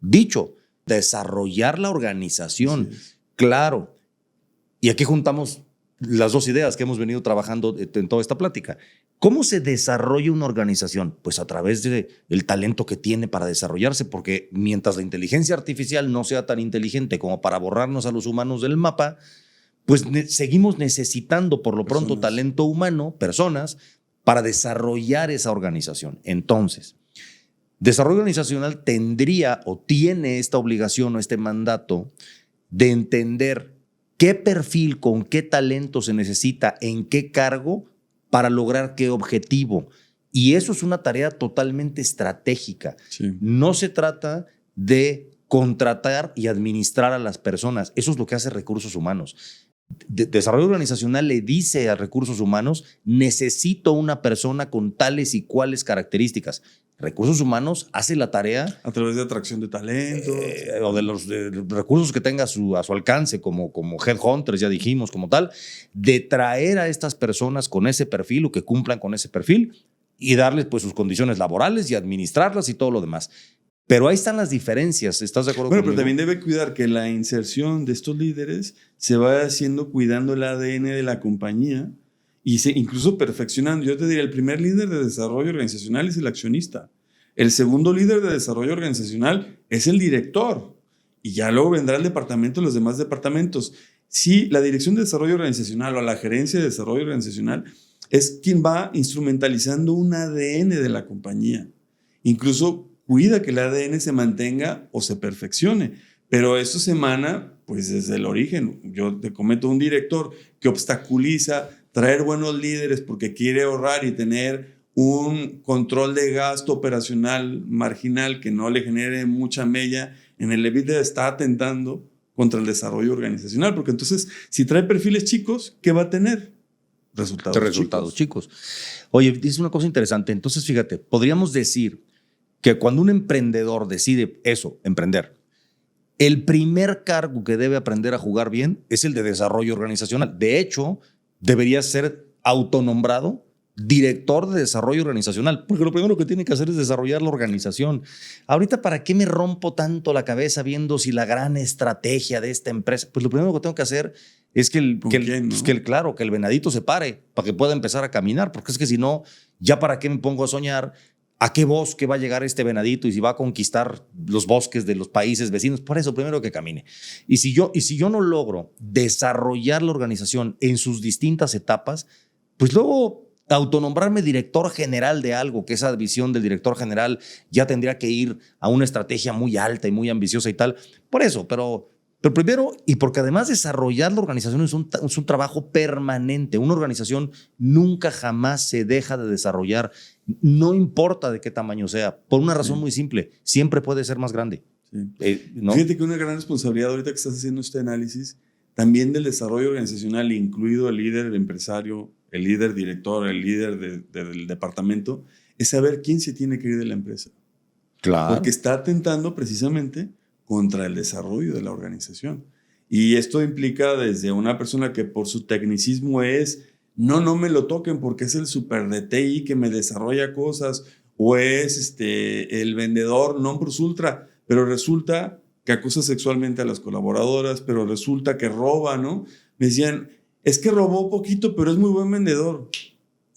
dicho, desarrollar la organización. Claro. Y aquí juntamos las dos ideas que hemos venido trabajando en toda esta plática. ¿Cómo se desarrolla una organización? Pues a través del talento que tiene para desarrollarse, porque mientras la inteligencia artificial no sea tan inteligente como para borrarnos a los humanos del mapa, pues seguimos necesitando por lo pronto talento humano, personas, para desarrollar esa organización. Entonces, desarrollo organizacional tendría o tiene esta obligación o este mandato de entender qué perfil, con qué talento se necesita, en qué cargo para lograr qué objetivo. Y eso es una tarea totalmente estratégica. Sí. No se trata de contratar y administrar a las personas. Eso es lo que hace recursos humanos. Desarrollo organizacional le dice a recursos humanos, necesito una persona con tales y cuales características. Recursos humanos hace la tarea a través de atracción de talentos o de los recursos que tenga a su alcance, como headhunters, ya dijimos, como tal, de traer a estas personas con ese perfil o que cumplan con ese perfil y darles pues sus condiciones laborales y administrarlas y todo lo demás. Pero ahí están las diferencias, ¿estás de acuerdo conmigo? Pero también debe cuidar que la inserción de estos líderes se vaya haciendo cuidando el ADN de la compañía y incluso perfeccionando. Yo te diría, el primer líder de desarrollo organizacional es el accionista. El segundo líder de desarrollo organizacional es el director. Y ya luego vendrá el departamento y los demás departamentos. Sí, la dirección de desarrollo organizacional o la gerencia de desarrollo organizacional es quien va instrumentalizando un ADN de la compañía. Incluso cuida que el ADN se mantenga o se perfeccione, pero eso se emana pues desde el origen. Yo te comento un director que obstaculiza traer buenos líderes porque quiere ahorrar y tener un control de gasto operacional marginal que no le genere mucha mella en el EBITDA, está atentando contra el desarrollo organizacional, porque entonces si trae perfiles chicos, ¿qué va a tener? Resultados chicos. Oye, dices una cosa interesante. Entonces, fíjate, podríamos decir que cuando un emprendedor decide eso, emprender, el primer cargo que debe aprender a jugar bien es el de desarrollo organizacional. De hecho, debería ser autonombrado director de desarrollo organizacional, porque lo primero que tiene que hacer es desarrollar la organización. Ahorita, ¿para qué me rompo tanto la cabeza viendo si la gran estrategia de esta empresa? Pues lo primero que tengo que hacer es que el venadito se pare para que pueda empezar a caminar, porque es que si no, ya para qué me pongo a soñar a qué bosque va a llegar este venadito y si va a conquistar los bosques de los países vecinos. Por eso, primero que camine. Y si yo no logro desarrollar la organización en sus distintas etapas, pues luego autonombrarme director general de algo, que esa visión del director general ya tendría que ir a una estrategia muy alta y muy ambiciosa y tal. Por eso, pero primero, y porque además desarrollar la organización es un trabajo permanente. Una organización nunca jamás se deja de desarrollar, no importa de qué tamaño sea, por una razón muy simple, siempre puede ser más grande. Sí. ¿No? Fíjate que una gran responsabilidad ahorita que estás haciendo este análisis, también del desarrollo organizacional, incluido el líder, el empresario, el líder director, el líder del departamento, es saber quién se tiene que ir de la empresa. Claro. Porque está atentando precisamente contra el desarrollo de la organización. Y esto implica desde una persona que por su tecnicismo es, no me lo toquen porque es el super de TI que me desarrolla cosas, o es el vendedor non plus ultra, pero resulta que acusa sexualmente a las colaboradoras, pero resulta que roba, ¿no? Me decían, es que robó poquito, pero es muy buen vendedor.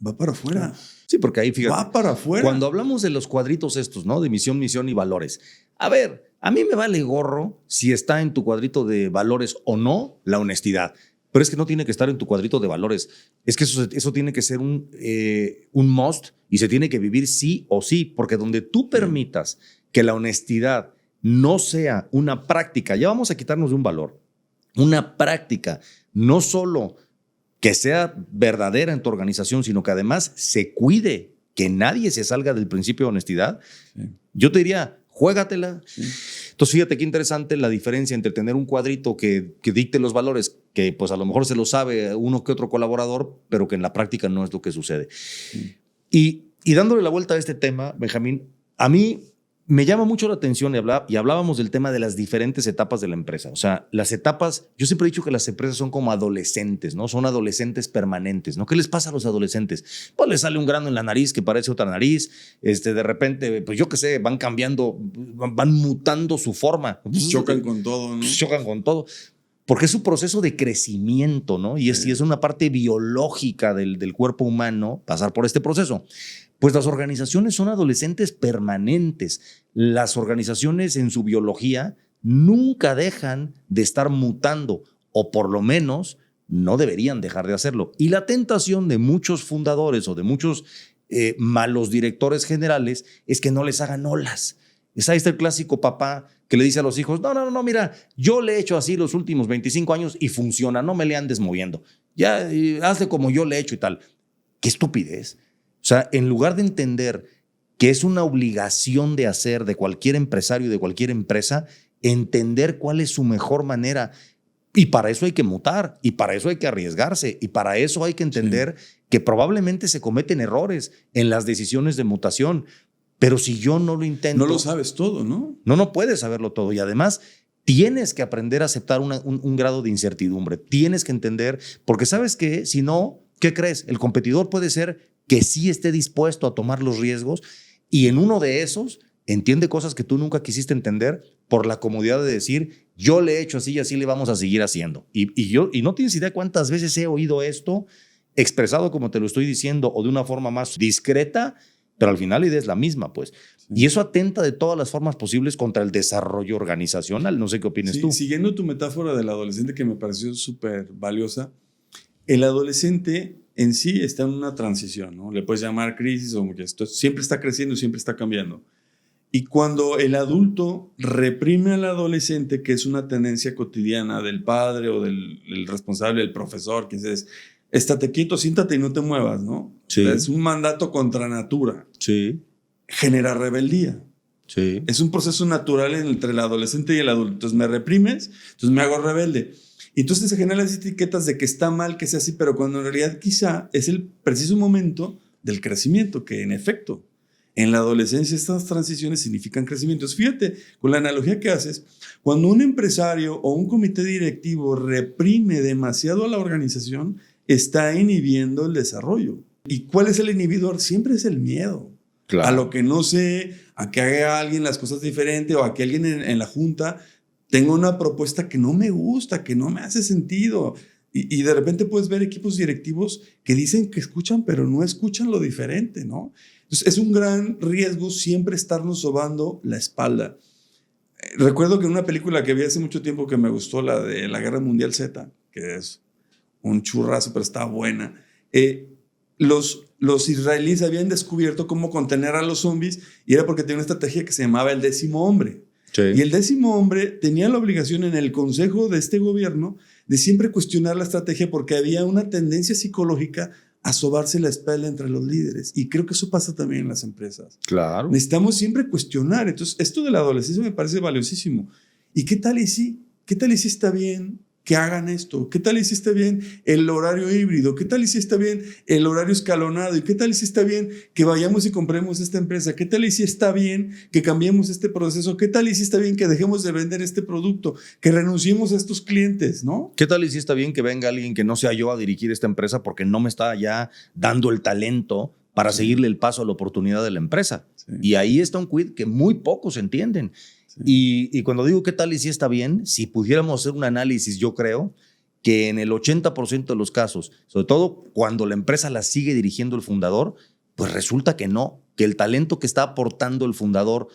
Va para afuera. Sí, porque ahí, fíjate, va para afuera. Cuando hablamos de los cuadritos estos, ¿no? De misión y valores. A ver, a mí me vale gorro si está en tu cuadrito de valores o no la honestidad. Pero es que no tiene que estar en tu cuadrito de valores. Es que eso tiene que ser un must y se tiene que vivir sí o sí. Porque donde tú permitas que la honestidad no sea una práctica, ya vamos a quitarnos de un valor, una práctica, no solo que sea verdadera en tu organización, sino que además se cuide, que nadie se salga del principio de honestidad, yo te diría, juégatela. Sí. Entonces, fíjate qué interesante la diferencia entre tener un cuadrito que dicte los valores, que pues a lo mejor se lo sabe uno que otro colaborador, pero que en la práctica no es lo que sucede. Sí. Y dándole la vuelta a este tema, Benjamín, a mí me llama mucho la atención y hablábamos del tema de las diferentes etapas de la empresa. O sea, las etapas, yo siempre he dicho que las empresas son como adolescentes, ¿no? Son adolescentes permanentes, ¿no? ¿Qué les pasa a los adolescentes? Pues les sale un grano en la nariz que parece otra nariz, de repente, pues yo qué sé, van cambiando, van mutando su forma. Chocan con todo, ¿no? Chocan con todo. Porque es un proceso de crecimiento, ¿no? Y es una parte biológica del cuerpo humano pasar por este proceso. Pues las organizaciones son adolescentes permanentes. Las organizaciones en su biología nunca dejan de estar mutando, o por lo menos no deberían dejar de hacerlo. Y la tentación de muchos fundadores o de muchos malos directores generales es que no les hagan olas. Ahí está el clásico papá que le dice a los hijos, no, mira, yo le he hecho así los últimos 25 años y funciona, no me le andes moviendo. Ya, hazle como yo le he hecho y tal. ¡Qué estupidez! O sea, en lugar de entender que es una obligación de hacer de cualquier empresario y de cualquier empresa, entender cuál es su mejor manera. Y para eso hay que mutar, y para eso hay que arriesgarse, y para eso hay que entender que probablemente se cometen errores en las decisiones de mutación. Pero si yo no lo intento... No lo sabes todo, ¿no? No puedes saberlo todo. Y además tienes que aprender a aceptar un grado de incertidumbre. Tienes que entender, porque sabes que si no, ¿qué crees? El competidor puede ser que sí esté dispuesto a tomar los riesgos y en uno de esos entiende cosas que tú nunca quisiste entender por la comodidad de decir, yo le he hecho así y así le vamos a seguir haciendo. Y no tienes idea cuántas veces he oído esto expresado como te lo estoy diciendo o de una forma más discreta, pero al final la idea es la misma, pues. Sí. Y eso atenta de todas las formas posibles contra el desarrollo organizacional. No sé qué opinas tú. Siguiendo tu metáfora del adolescente que me pareció súper valiosa, el adolescente en sí está en una transición, ¿no? Le puedes llamar crisis o que esto siempre está creciendo, siempre está cambiando. Y cuando el adulto reprime al adolescente, que es una tendencia cotidiana del padre o del responsable, del profesor, que dices, estate quieto, siéntate y no te muevas, ¿no? Sí. Es un mandato contra natura. Sí. Genera rebeldía. Sí. Es un proceso natural entre el adolescente y el adulto. Entonces me reprimes, entonces me hago rebelde. Y entonces se generan las etiquetas de que está mal que sea así, pero cuando en realidad quizá es el preciso momento del crecimiento, que en efecto, en la adolescencia estas transiciones significan crecimiento. Entonces, fíjate, con la analogía que haces, cuando un empresario o un comité directivo reprime demasiado a la organización, está inhibiendo el desarrollo. ¿Y cuál es el inhibidor? Siempre es el miedo. Claro. A lo que no sé, a que haga alguien las cosas diferente o a que alguien en la junta tengo una propuesta que no me gusta, que no me hace sentido. Y de repente puedes ver equipos directivos que dicen que escuchan, pero no escuchan lo diferente, ¿no? Entonces es un gran riesgo siempre estarnos sobando la espalda. Recuerdo que en una película que vi hace mucho tiempo que me gustó, la de la Guerra Mundial Z, que es un churrazo, pero está buena. Los israelíes habían descubierto cómo contener a los zombies y era porque tenía una estrategia que se llamaba el 10º hombre. Sí. Y el 10º hombre tenía la obligación en el consejo de este gobierno de siempre cuestionar la estrategia porque había una tendencia psicológica a sobarse la espalda entre los líderes. Y creo que eso pasa también en las empresas. Claro. Necesitamos siempre cuestionar. Entonces, esto de la adolescencia me parece valiosísimo. ¿Y qué tal y sí? ¿Qué tal y sí está bien que hagan esto? ¿Qué tal hiciste bien el horario híbrido? ¿Qué tal hiciste bien el horario escalonado? ¿Y qué tal hiciste bien que vayamos y compremos esta empresa? ¿Qué tal hiciste bien que cambiemos este proceso? ¿Qué tal hiciste bien que dejemos de vender este producto? Que renunciemos a estos clientes, ¿no? ¿Qué tal hiciste bien que venga alguien que no sea yo a dirigir esta empresa porque no me está ya dando el talento para seguirle el paso a la oportunidad de la empresa? Sí. Y ahí está un quid que muy pocos entienden. Sí. Y cuando digo qué tal y si está bien, si pudiéramos hacer un análisis, yo creo que en el 80% de los casos, sobre todo cuando la empresa la sigue dirigiendo el fundador, pues resulta que no, que el talento que está aportando el fundador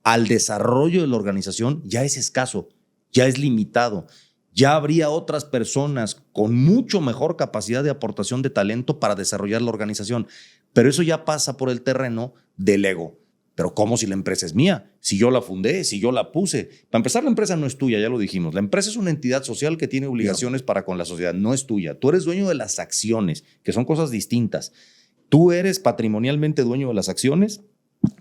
al desarrollo de la organización ya es escaso, ya es limitado. Ya habría otras personas con mucho mejor capacidad de aportación de talento para desarrollar la organización. Pero eso ya pasa por el terreno del ego. Pero ¿cómo si la empresa es mía? Si yo la fundé, si yo la puse. Para empezar, la empresa no es tuya, ya lo dijimos. La empresa es una entidad social que tiene obligaciones para con la sociedad, no es tuya. Tú eres dueño de las acciones, que son cosas distintas. Tú eres patrimonialmente dueño de las acciones,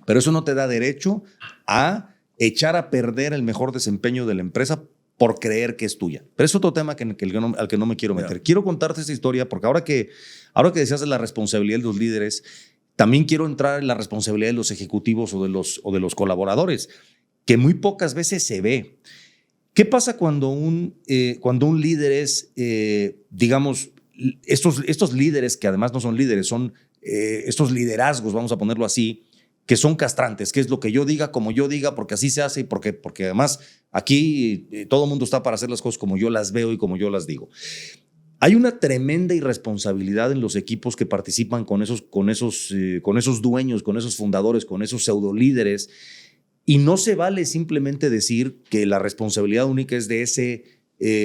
pero eso no te da derecho a echar a perder el mejor desempeño de la empresa por creer que es tuya. Pero es otro tema al que no me quiero meter. Quiero contarte esta historia porque ahora que decías de la responsabilidad de los líderes, también quiero entrar en la responsabilidad de los ejecutivos o de los colaboradores, que muy pocas veces se ve. ¿Qué pasa cuando un líder es, digamos, estos líderes que además no son líderes, son estos liderazgos, vamos a ponerlo así, que son castrantes, que es lo que yo diga, como yo diga, porque así se hace y porque además aquí todo el mundo está para hacer las cosas como yo las veo y como yo las digo. Hay una tremenda irresponsabilidad en los equipos que participan con esos dueños, con esos fundadores, con esos pseudolíderes, y no se vale simplemente decir que la responsabilidad única es de ese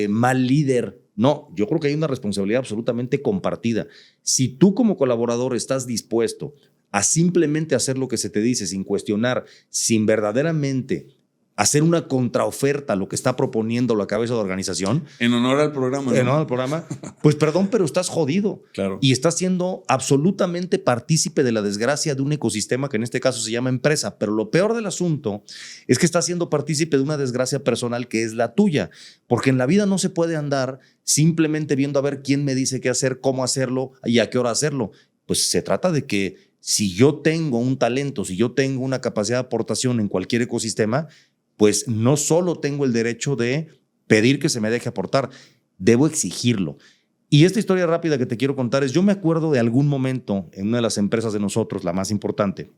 mal líder. No, yo creo que hay una responsabilidad absolutamente compartida. Si tú como colaborador estás dispuesto a simplemente hacer lo que se te dice sin cuestionar, sin verdaderamente hacer una contraoferta a lo que está proponiendo la cabeza de la organización. En honor al programa. En honor al programa. Pues perdón, pero estás jodido. Claro. Y estás siendo absolutamente partícipe de la desgracia de un ecosistema que en este caso se llama empresa. Pero lo peor del asunto es que estás siendo partícipe de una desgracia personal que es la tuya. Porque en la vida no se puede andar simplemente viendo a ver quién me dice qué hacer, cómo hacerlo y a qué hora hacerlo. Pues se trata de que si yo tengo un talento, si yo tengo una capacidad de aportación en cualquier ecosistema, pues no solo tengo el derecho de pedir que se me deje aportar, debo exigirlo. Y esta historia rápida que te quiero contar es, yo me acuerdo de algún momento en una de las empresas de nosotros, la más importante,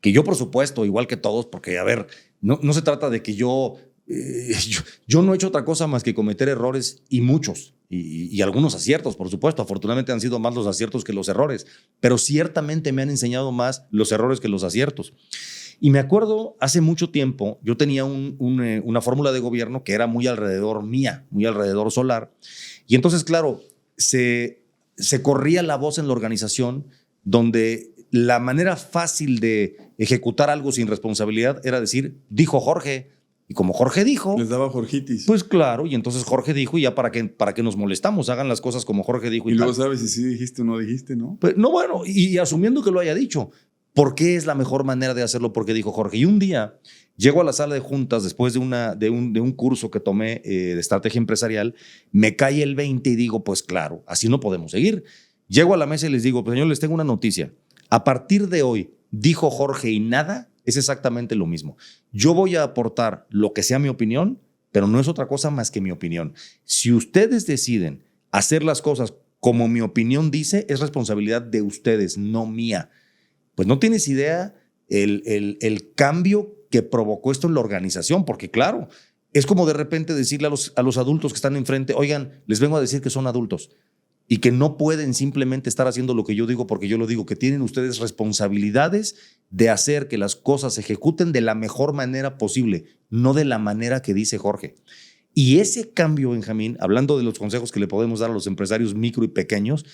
que yo, por supuesto, igual que todos, porque, a ver, no se trata de que yo no he hecho otra cosa más que cometer errores y muchos, y algunos aciertos, por supuesto. Afortunadamente han sido más los aciertos que los errores, pero ciertamente me han enseñado más los errores que los aciertos. Y me acuerdo, hace mucho tiempo, yo tenía una fórmula de gobierno que era muy alrededor mía, muy alrededor Solar. Y entonces, claro, se corría la voz en la organización donde la manera fácil de ejecutar algo sin responsabilidad era decir, dijo Jorge. Y como Jorge dijo... Les daba Jorgitis. Pues claro, y entonces Jorge dijo, y ya para qué nos molestamos, hagan las cosas como Jorge dijo. Y luego sabes si sí dijiste o no dijiste, ¿no? Pues, no, bueno, y asumiendo que lo haya dicho. ¿Por qué es la mejor manera de hacerlo? Porque dijo Jorge. Y un día llego a la sala de juntas después de un curso que tomé de estrategia empresarial, me cae el 20 y digo, pues claro, así no podemos seguir. Llego a la mesa y les digo, pues señor, les tengo una noticia. A partir de hoy, dijo Jorge y nada, es exactamente lo mismo. Yo voy a aportar lo que sea mi opinión, pero no es otra cosa más que mi opinión. Si ustedes deciden hacer las cosas como mi opinión dice, es responsabilidad de ustedes, no mía. Pues no tienes idea el cambio que provocó esto en la organización, porque claro, es como de repente decirle a los adultos que están enfrente, oigan, les vengo a decir que son adultos y que no pueden simplemente estar haciendo lo que yo digo porque yo lo digo, que tienen ustedes responsabilidades de hacer que las cosas se ejecuten de la mejor manera posible, no de la manera que dice Jorge. Y ese cambio, Benjamín, hablando de los consejos que le podemos dar a los empresarios micro y pequeños,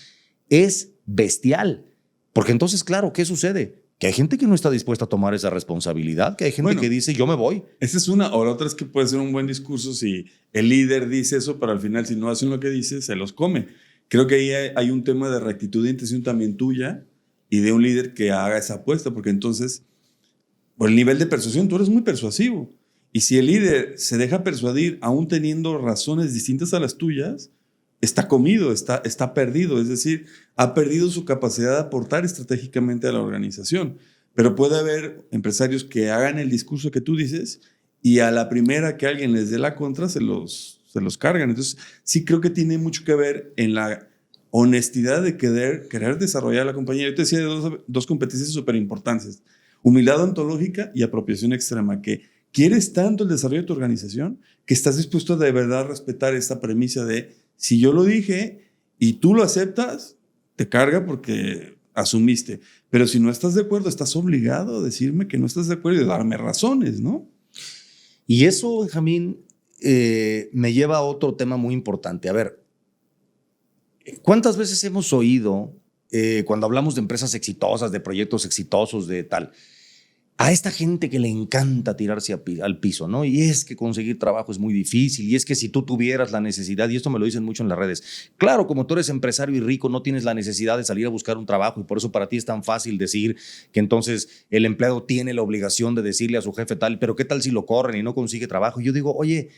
es bestial. Porque entonces, claro, ¿qué sucede? Que hay gente que no está dispuesta a tomar esa responsabilidad, que hay gente que dice, yo me voy. Esa es una, o la otra es que puede ser un buen discurso si el líder dice eso, pero al final si no hacen lo que dice, se los come. Creo que ahí hay un tema de rectitud de intención también tuya y de un líder que haga esa apuesta, porque entonces, por el nivel de persuasión, tú eres muy persuasivo. Y si el líder se deja persuadir, aún teniendo razones distintas a las tuyas, está comido, está perdido. Es decir, ha perdido su capacidad de aportar estratégicamente a la organización. Pero puede haber empresarios que hagan el discurso que tú dices y a la primera que alguien les dé la contra se los cargan. Entonces, sí creo que tiene mucho que ver en la honestidad de querer desarrollar la compañía. Yo te decía de dos competencias súper importantes. Humildad ontológica y apropiación extrema, que quieres tanto el desarrollo de tu organización que estás dispuesto a de verdad respetar esta premisa de si yo lo dije y tú lo aceptas, te carga porque asumiste. Pero si no estás de acuerdo, estás obligado a decirme que no estás de acuerdo y darme razones, ¿no? Y eso, Benjamín, me lleva a otro tema muy importante. A ver, ¿cuántas veces hemos oído cuando hablamos de empresas exitosas, de proyectos exitosos, de tal, a esta gente que le encanta tirarse al piso, ¿no? Y es que conseguir trabajo es muy difícil, y es que si tú tuvieras la necesidad, y esto me lo dicen mucho en las redes, claro, como tú eres empresario y rico, no tienes la necesidad de salir a buscar un trabajo, y por eso para ti es tan fácil decir que entonces el empleado tiene la obligación de decirle a su jefe tal, pero ¿qué tal si lo corren y no consigue trabajo? Y yo digo, oye,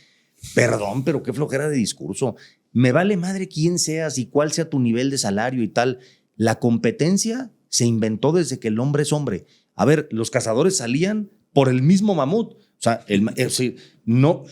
perdón, pero qué flojera de discurso. Me vale madre quién seas y cuál sea tu nivel de salario y tal. La competencia se inventó desde que el hombre es hombre. A ver, los cazadores salían por el mismo mamut. O sea, no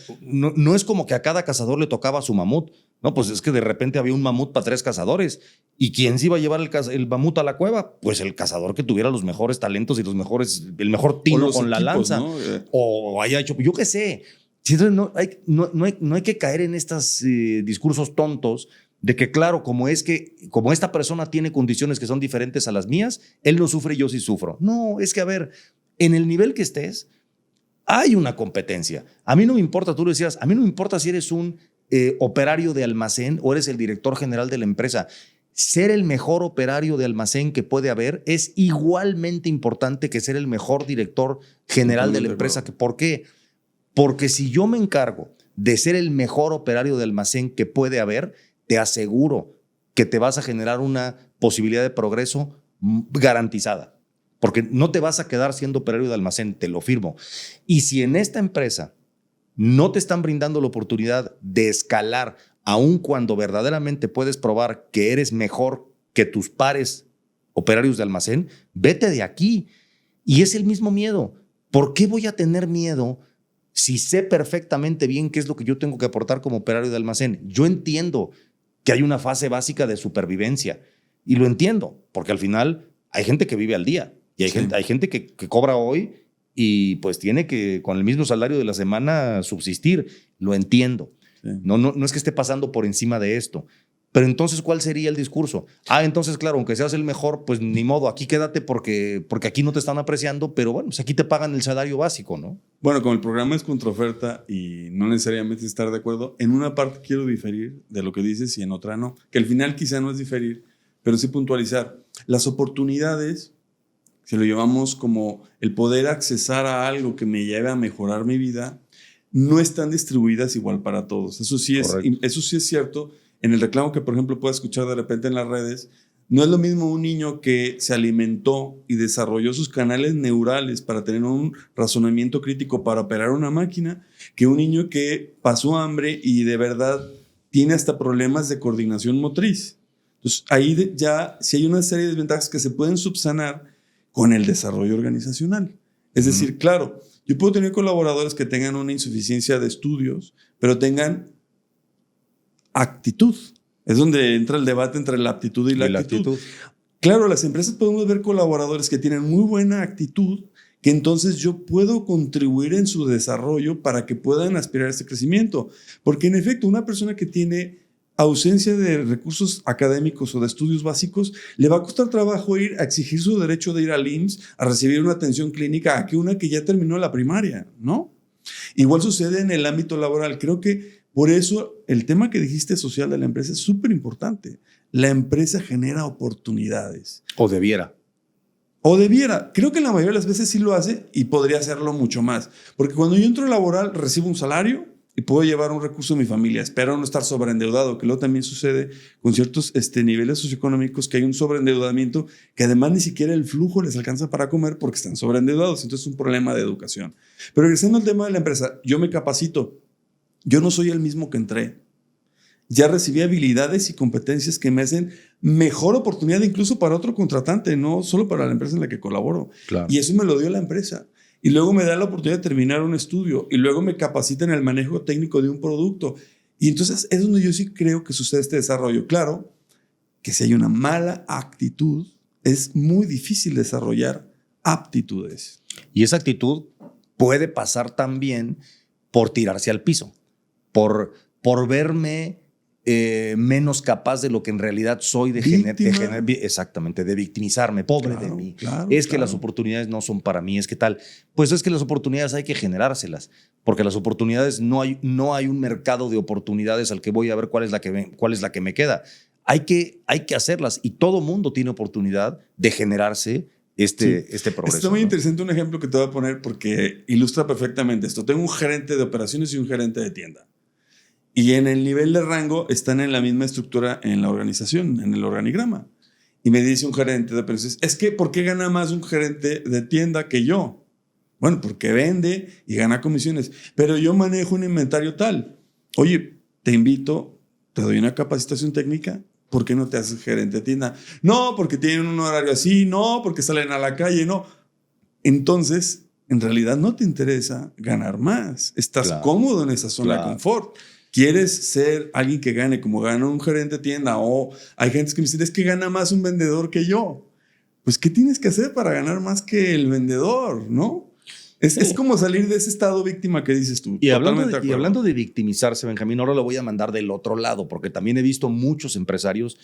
es como que a cada cazador le tocaba su mamut. No, pues es que de repente había un mamut para 3 cazadores. ¿Y quién se iba a llevar el mamut a la cueva? Pues el cazador que tuviera los mejores talentos y el mejor tino con la lanza. ¿No? O haya hecho, yo qué sé. Entonces no hay que caer en estos discursos tontos de que, claro, como esta persona tiene condiciones que son diferentes a las mías, él no sufre y yo sí sufro. No, es que, a ver, en el nivel que estés, hay una competencia. A mí no me importa, tú lo decías, a mí no me importa si eres un operario de almacén o eres el director general de la empresa. Ser el mejor operario de almacén que puede haber es igualmente importante que ser el mejor director general de la empresa. ¿Por qué? Porque si yo me encargo de ser el mejor operario de almacén que puede haber, te aseguro que te vas a generar una posibilidad de progreso garantizada, porque no te vas a quedar siendo operario de almacén, te lo firmo. Y si en esta empresa no te están brindando la oportunidad de escalar, aun cuando verdaderamente puedes probar que eres mejor que tus pares operarios de almacén, vete de aquí. Y es el mismo miedo. ¿Por qué voy a tener miedo si sé perfectamente bien qué es lo que yo tengo que aportar como operario de almacén? Yo entiendo que hay una fase básica de supervivencia y lo entiendo, porque al final hay gente que vive al día y hay gente que cobra hoy y pues tiene que con el mismo salario de la semana subsistir. Lo entiendo. Sí. No es que esté pasando por encima de esto. Pero entonces, ¿cuál sería el discurso? Entonces, claro, aunque seas el mejor, pues ni modo, aquí quédate porque aquí no te están apreciando, pero bueno, pues aquí te pagan el salario básico, ¿no? Bueno, como el programa es contraoferta y no necesariamente estar de acuerdo, en una parte quiero diferir de lo que dices y en otra no. Que al final quizá no es diferir, pero sí puntualizar. Las oportunidades, si lo llevamos como el poder accesar a algo que me lleve a mejorar mi vida, no están distribuidas igual para todos. Eso sí es cierto. En el reclamo que, por ejemplo, puedes escuchar de repente en las redes, no es lo mismo un niño que se alimentó y desarrolló sus canales neurales para tener un razonamiento crítico para operar una máquina, que un niño que pasó hambre y de verdad tiene hasta problemas de coordinación motriz. Entonces, ahí ya sí hay una serie de desventajas que se pueden subsanar con el desarrollo organizacional. Es decir, claro, yo puedo tener colaboradores que tengan una insuficiencia de estudios, pero tengan actitud. Es donde entra el debate entre la aptitud y la actitud. Claro, las empresas podemos ver colaboradores que tienen muy buena actitud, que entonces yo puedo contribuir en su desarrollo para que puedan aspirar a ese crecimiento. Porque en efecto, una persona que tiene ausencia de recursos académicos o de estudios básicos, le va a costar trabajo ir a exigir su derecho de ir al IMSS a recibir una atención clínica a que una que ya terminó la primaria, ¿no? Igual sucede en el ámbito laboral. Creo que por eso el tema que dijiste social de la empresa es súper importante. La empresa genera oportunidades. O debiera. Creo que la mayoría de las veces sí lo hace y podría hacerlo mucho más. Porque cuando yo entro a laboral, recibo un salario y puedo llevar un recurso a mi familia. Espero no estar sobreendeudado, que luego también sucede con ciertos niveles socioeconómicos, que hay un sobreendeudamiento que además ni siquiera el flujo les alcanza para comer porque están sobreendeudados. Entonces es un problema de educación. Pero regresando al tema de la empresa, yo me capacito. Yo no soy el mismo que entré. Ya recibí habilidades y competencias que me hacen mejor oportunidad incluso para otro contratante, no solo para la empresa en la que colaboro. Claro. Y eso me lo dio la empresa. Y luego me da la oportunidad de terminar un estudio y luego me capacita en el manejo técnico de un producto. Y entonces es donde yo sí creo que sucede este desarrollo. Claro que si hay una mala actitud, es muy difícil desarrollar aptitudes. Y esa actitud puede pasar también por tirarse al piso, por verme menos capaz de lo que en realidad soy exactamente, de victimizarme, pobre de mí. Que las oportunidades no son para mí, es que tal. Pues es que las oportunidades hay que generárselas, porque las oportunidades no hay un mercado de oportunidades al que voy a ver cuál es la que me queda. Hay que hacerlas y todo mundo tiene oportunidad de generarse este progreso. Está muy interesante un ejemplo que te voy a poner porque ilustra perfectamente esto. Tengo un gerente de operaciones y un gerente de tienda. Y en el nivel de rango están en la misma estructura en la organización, en el organigrama. Y me dice un gerente de operaciones, es que ¿por qué gana más un gerente de tienda que yo? Bueno, porque vende y gana comisiones. Pero yo manejo un inventario tal. Oye, te invito, te doy una capacitación técnica. ¿Por qué no te haces gerente de tienda? No, porque tienen un horario así. No, porque salen a la calle. No. Entonces, en realidad no te interesa ganar más. Estás cómodo en esa zona de confort. ¿Quieres ser alguien que gane como gana un gerente de tienda? O hay gente que me dice, es que gana más un vendedor que yo. Pues, ¿qué tienes que hacer para ganar más que el vendedor? ¿No? Es como salir de ese estado víctima que dices tú. Y hablando de victimizarse, Benjamín, ahora lo voy a mandar del otro lado, porque también he visto muchos empresarios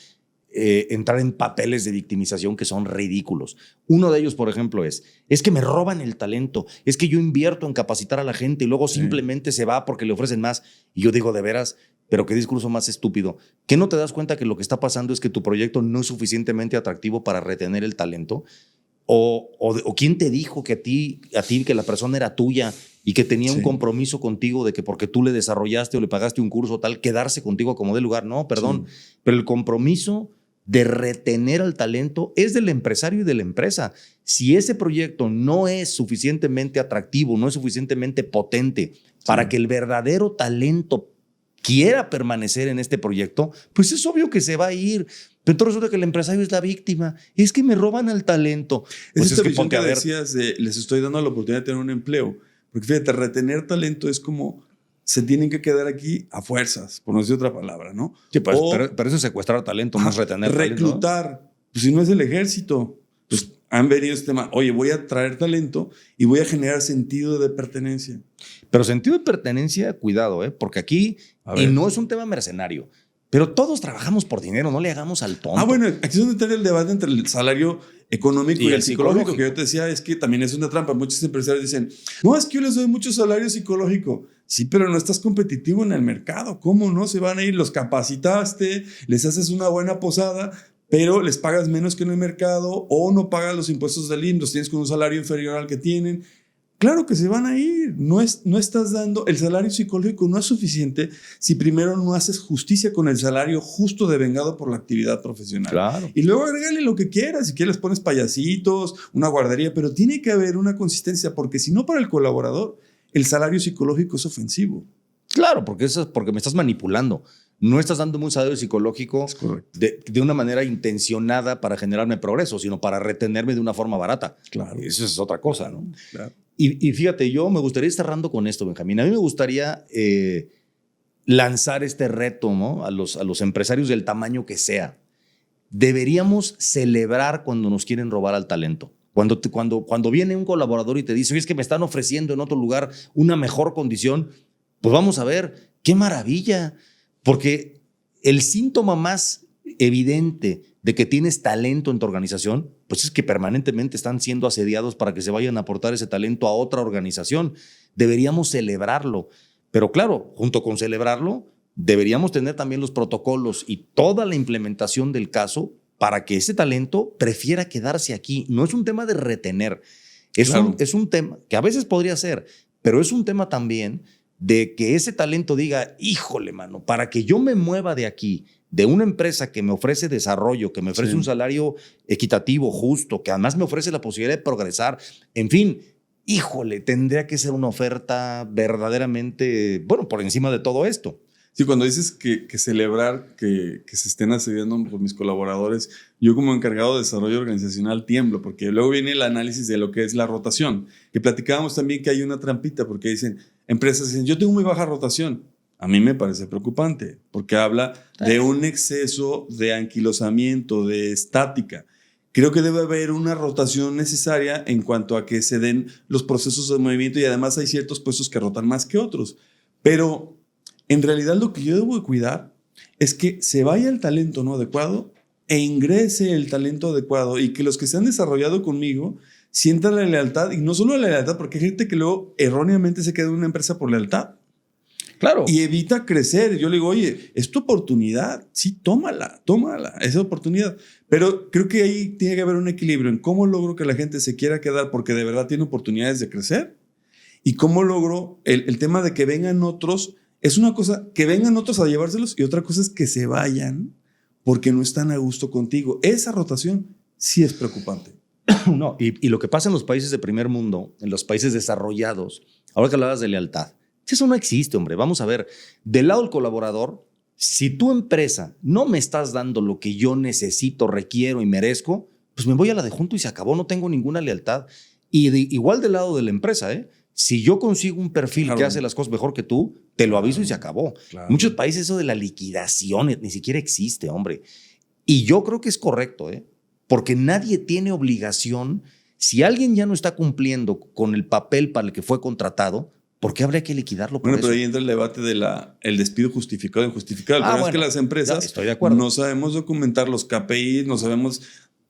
entrar en papeles de victimización que son ridículos. Uno de ellos, por ejemplo, es que me roban el talento, es que yo invierto en capacitar a la gente y luego simplemente se va porque le ofrecen más. Y yo digo, de veras, pero qué discurso más estúpido. ¿Qué no te das cuenta que lo que está pasando es que tu proyecto no es suficientemente atractivo para retener el talento? ¿O quién te dijo que a ti que la persona era tuya y que tenía un compromiso contigo de que porque tú le desarrollaste o le pagaste un curso tal, quedarse contigo como de lugar? No, perdón, pero el compromiso de retener al talento es del empresario y de la empresa. Si ese proyecto no es suficientemente atractivo, no es suficientemente potente para que el verdadero talento quiera permanecer en este proyecto, pues es obvio que se va a ir. Pero entonces resulta que el empresario es la víctima. Es que me roban al talento. Pues es esta que decías de les estoy dando la oportunidad de tener un empleo. Porque fíjate, retener talento es como se tienen que quedar aquí a fuerzas, por no decir otra palabra, ¿no? Sí, pero eso es secuestrar talento, no es retener talento. Reclutar. Pues si no es el ejército, pues han venido este tema. Oye, voy a traer talento y voy a generar sentido de pertenencia. Pero sentido de pertenencia, cuidado, porque aquí, y no es un tema mercenario, pero todos trabajamos por dinero, no le hagamos al tonto. Bueno, aquí es donde está el debate entre el salario económico y el psicológico, que yo te decía, es que también es una trampa. Muchos empresarios dicen, no, es que yo les doy mucho salario psicológico. Sí, pero no estás competitivo en el mercado. ¿Cómo no? Se van a ir, los capacitaste, les haces una buena posada, pero les pagas menos que en el mercado o no pagas los impuestos del IMSS, los tienes con un salario inferior al que tienen. Claro que se van a ir. No estás dando, el salario psicológico no es suficiente si primero no haces justicia con el salario justo devengado por la actividad profesional. Claro. Y luego agrégale lo que quieras. Si quieres pones payasitos, una guardería, pero tiene que haber una consistencia porque si no para el colaborador, el salario psicológico es ofensivo. Claro, porque me estás manipulando. No estás dándome un salario psicológico de una manera intencionada para generarme progreso, sino para retenerme de una forma barata. Claro. Eso es otra cosa, ¿no? Claro. Y fíjate, yo me gustaría ir cerrando con esto, Benjamín. A mí me gustaría lanzar este reto, ¿no? a los empresarios del tamaño que sea. Deberíamos celebrar cuando nos quieren robar al talento. Cuando viene un colaborador y te dice, oye, es que me están ofreciendo en otro lugar una mejor condición, pues vamos a ver, qué maravilla. Porque el síntoma más evidente de que tienes talento en tu organización, pues es que permanentemente están siendo asediados para que se vayan a aportar ese talento a otra organización. Deberíamos celebrarlo. Pero claro, junto con celebrarlo, deberíamos tener también los protocolos y toda la implementación del caso para que ese talento prefiera quedarse aquí. No es un tema de retener. Es un tema que a veces podría ser, pero es un tema también de que ese talento diga, híjole, mano, para que yo me mueva de aquí, de una empresa que me ofrece desarrollo, que me ofrece un salario equitativo, justo, que además me ofrece la posibilidad de progresar, en fin, híjole, tendría que ser una oferta verdaderamente, bueno, por encima de todo esto. Sí, cuando dices que celebrar que se estén accediendo por mis colaboradores, yo como encargado de desarrollo organizacional tiemblo, porque luego viene el análisis de lo que es la rotación, que platicábamos también que hay una trampita, porque dicen, empresas dicen, yo tengo muy baja rotación. A mí me parece preocupante, porque habla de un exceso de anquilosamiento, de estática. Creo que debe haber una rotación necesaria en cuanto a que se den los procesos de movimiento y además hay ciertos puestos que rotan más que otros. Pero en realidad lo que yo debo de cuidar es que se vaya el talento no adecuado e ingrese el talento adecuado y que los que se han desarrollado conmigo sientan la lealtad y no solo la lealtad, porque hay gente que luego erróneamente se queda en una empresa por lealtad. Claro. Y evita crecer. Yo le digo, oye, es tu oportunidad. Sí, tómala, esa oportunidad. Pero creo que ahí tiene que haber un equilibrio en cómo logro que la gente se quiera quedar porque de verdad tiene oportunidades de crecer y cómo logro el tema de que vengan otros. Es una cosa que vengan otros a llevárselos y otra cosa es que se vayan porque no están a gusto contigo. Esa rotación sí es preocupante. No, y lo que pasa en los países de primer mundo, en los países desarrollados, ahora que hablabas de lealtad, eso no existe, hombre. Vamos a ver, del lado del colaborador, si tu empresa no me estás dando lo que yo necesito, requiero y merezco, pues me voy a la de junto y se acabó, no tengo ninguna lealtad. Y igual del lado de la empresa, si yo consigo un perfil que hace las cosas mejor que tú, te lo aviso y se acabó. En muchos países eso de la liquidación ni siquiera existe, hombre. Y yo creo que es correcto, porque nadie tiene obligación. Si alguien ya no está cumpliendo con el papel para el que fue contratado, ¿por qué habría que liquidarlo por eso? Pero ahí entra el debate del despido justificado e injustificado. Pero es que las empresas no sabemos documentar los KPIs,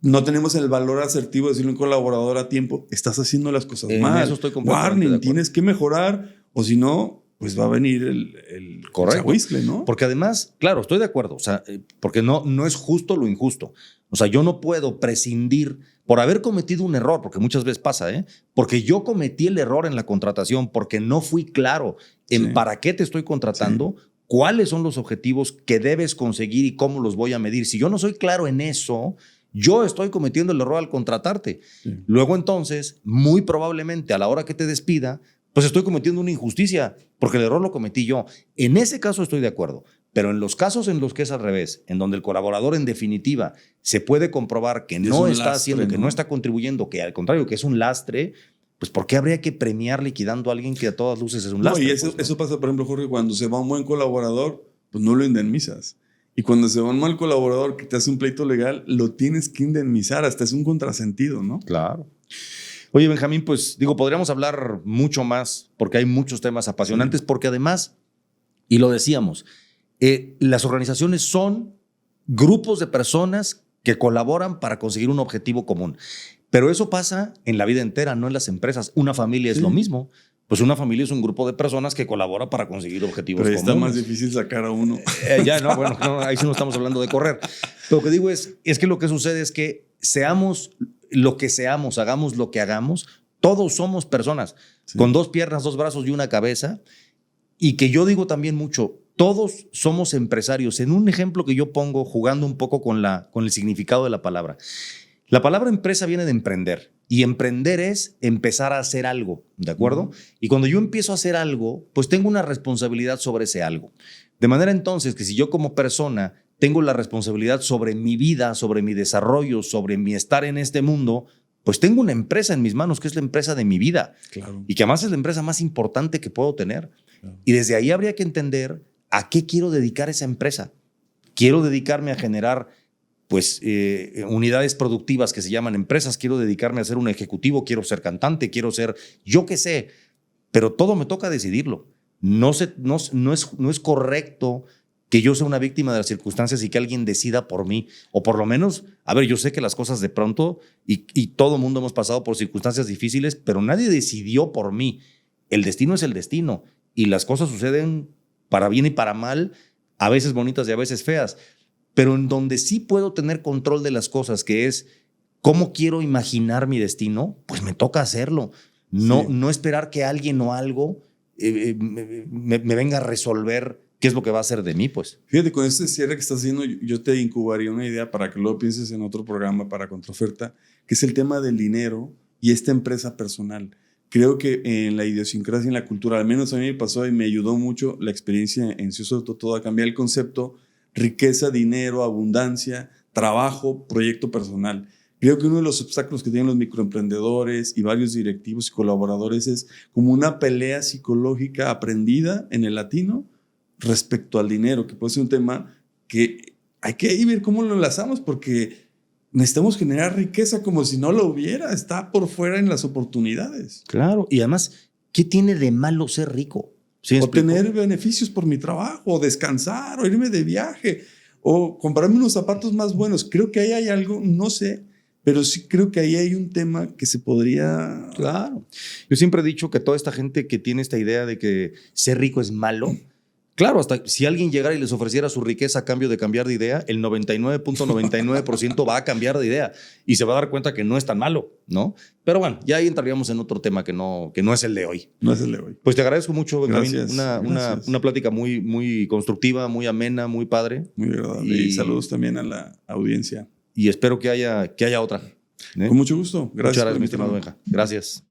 no tenemos el valor asertivo de decirle a un colaborador a tiempo, estás haciendo las cosas mal. Eso estoy completamente Warning, tienes que mejorar o si no, pues va a venir el chahuizcle, ¿no? Porque además, claro, estoy de acuerdo, o sea, porque no es justo lo injusto. O sea, yo no puedo prescindir por haber cometido un error, porque muchas veces pasa, porque yo cometí el error en la contratación, porque no fui claro en para qué te estoy contratando, cuáles son los objetivos que debes conseguir y cómo los voy a medir. Si yo no soy claro en eso, yo estoy cometiendo el error al contratarte. Sí. Luego entonces, muy probablemente a la hora que te despida, pues estoy cometiendo una injusticia, porque el error lo cometí yo. En ese caso estoy de acuerdo, pero en los casos en los que es al revés, en donde el colaborador en definitiva se puede comprobar que no está haciendo, que no está contribuyendo, que al contrario, que es un lastre, pues ¿por qué habría que premiar liquidando a alguien que a todas luces es un lastre? Y eso pasa, por ejemplo, Jorge, cuando se va un buen colaborador, pues no lo indemnizas. Y cuando se va un mal colaborador que te hace un pleito legal, lo tienes que indemnizar, hasta es un contrasentido, ¿no? Claro. Oye, Benjamín, pues digo, podríamos hablar mucho más porque hay muchos temas apasionantes, porque además, y lo decíamos, las organizaciones son grupos de personas que colaboran para conseguir un objetivo común. Pero eso pasa en la vida entera, no en las empresas. Una familia es lo mismo. Pues una familia es un grupo de personas que colabora para conseguir objetivos comunes. Pero está más difícil sacar a uno. Ahí sí no estamos hablando de correr. Lo que digo es que lo que sucede es que seamos lo que seamos, hagamos lo que hagamos, todos somos personas con 2 piernas, 2 brazos y una cabeza. Y que yo digo también mucho, todos somos empresarios. En un ejemplo que yo pongo, jugando un poco con el significado de la palabra. La palabra empresa viene de emprender. Y emprender es empezar a hacer algo, ¿de acuerdo? Y cuando yo empiezo a hacer algo, pues tengo una responsabilidad sobre ese algo. De manera entonces que si yo como persona tengo la responsabilidad sobre mi vida, sobre mi desarrollo, sobre mi estar en este mundo, pues tengo una empresa en mis manos que es la empresa de mi vida. Claro. Y que además es la empresa más importante que puedo tener. Claro. Y desde ahí habría que entender a qué quiero dedicar esa empresa. Quiero dedicarme a generar unidades productivas que se llaman empresas, quiero dedicarme a ser un ejecutivo, quiero ser cantante, quiero ser yo qué sé, pero todo me toca decidirlo. No es correcto que yo sea una víctima de las circunstancias y que alguien decida por mí, o por lo menos, a ver, yo sé que las cosas de pronto, y todo mundo hemos pasado por circunstancias difíciles, pero nadie decidió por mí. El destino es el destino, y las cosas suceden para bien y para mal, a veces bonitas y a veces feas. Pero en donde sí puedo tener control de las cosas, que es cómo quiero imaginar mi destino, pues me toca hacerlo. No esperar que alguien o algo me venga a resolver qué es lo que va a hacer de mí, pues. Fíjate, con este cierre que estás haciendo, yo te incubaría una idea para que luego pienses en otro programa para contraoferta, que es el tema del dinero y esta empresa personal. Creo que en la idiosincrasia y en la cultura, al menos a mí me pasó y me ayudó mucho la experiencia en Cioso Todo a cambiar el concepto riqueza, dinero, abundancia, trabajo, proyecto personal. Creo que uno de los obstáculos que tienen los microemprendedores y varios directivos y colaboradores es como una pelea psicológica aprendida en el latino respecto al dinero, que puede ser un tema que hay que ver cómo lo enlazamos, porque necesitamos generar riqueza como si no lo hubiera, está por fuera en las oportunidades. Claro, y además, ¿qué tiene de malo ser rico? ¿Sí O tener beneficios por mi trabajo, o descansar, o irme de viaje, o comprarme unos zapatos más buenos. Creo que ahí hay algo, no sé, pero sí creo que ahí hay un tema que se podría... Claro. Yo siempre he dicho que toda esta gente que tiene esta idea de que ser rico es malo, claro, hasta si alguien llegara y les ofreciera su riqueza a cambio de cambiar de idea, el 99.99% va a cambiar de idea y se va a dar cuenta que no es tan malo, ¿no? Pero bueno, ya ahí entraríamos en otro tema que no es el de hoy. No es el de hoy. Pues te agradezco mucho, Benjamín. Gracias. Una plática muy, muy constructiva, muy amena, muy padre. Muy agradable. Y saludos también a la audiencia. Y espero que haya otra. Con mucho gusto. Gracias. Muchas gracias, mi estimado Benja. Gracias.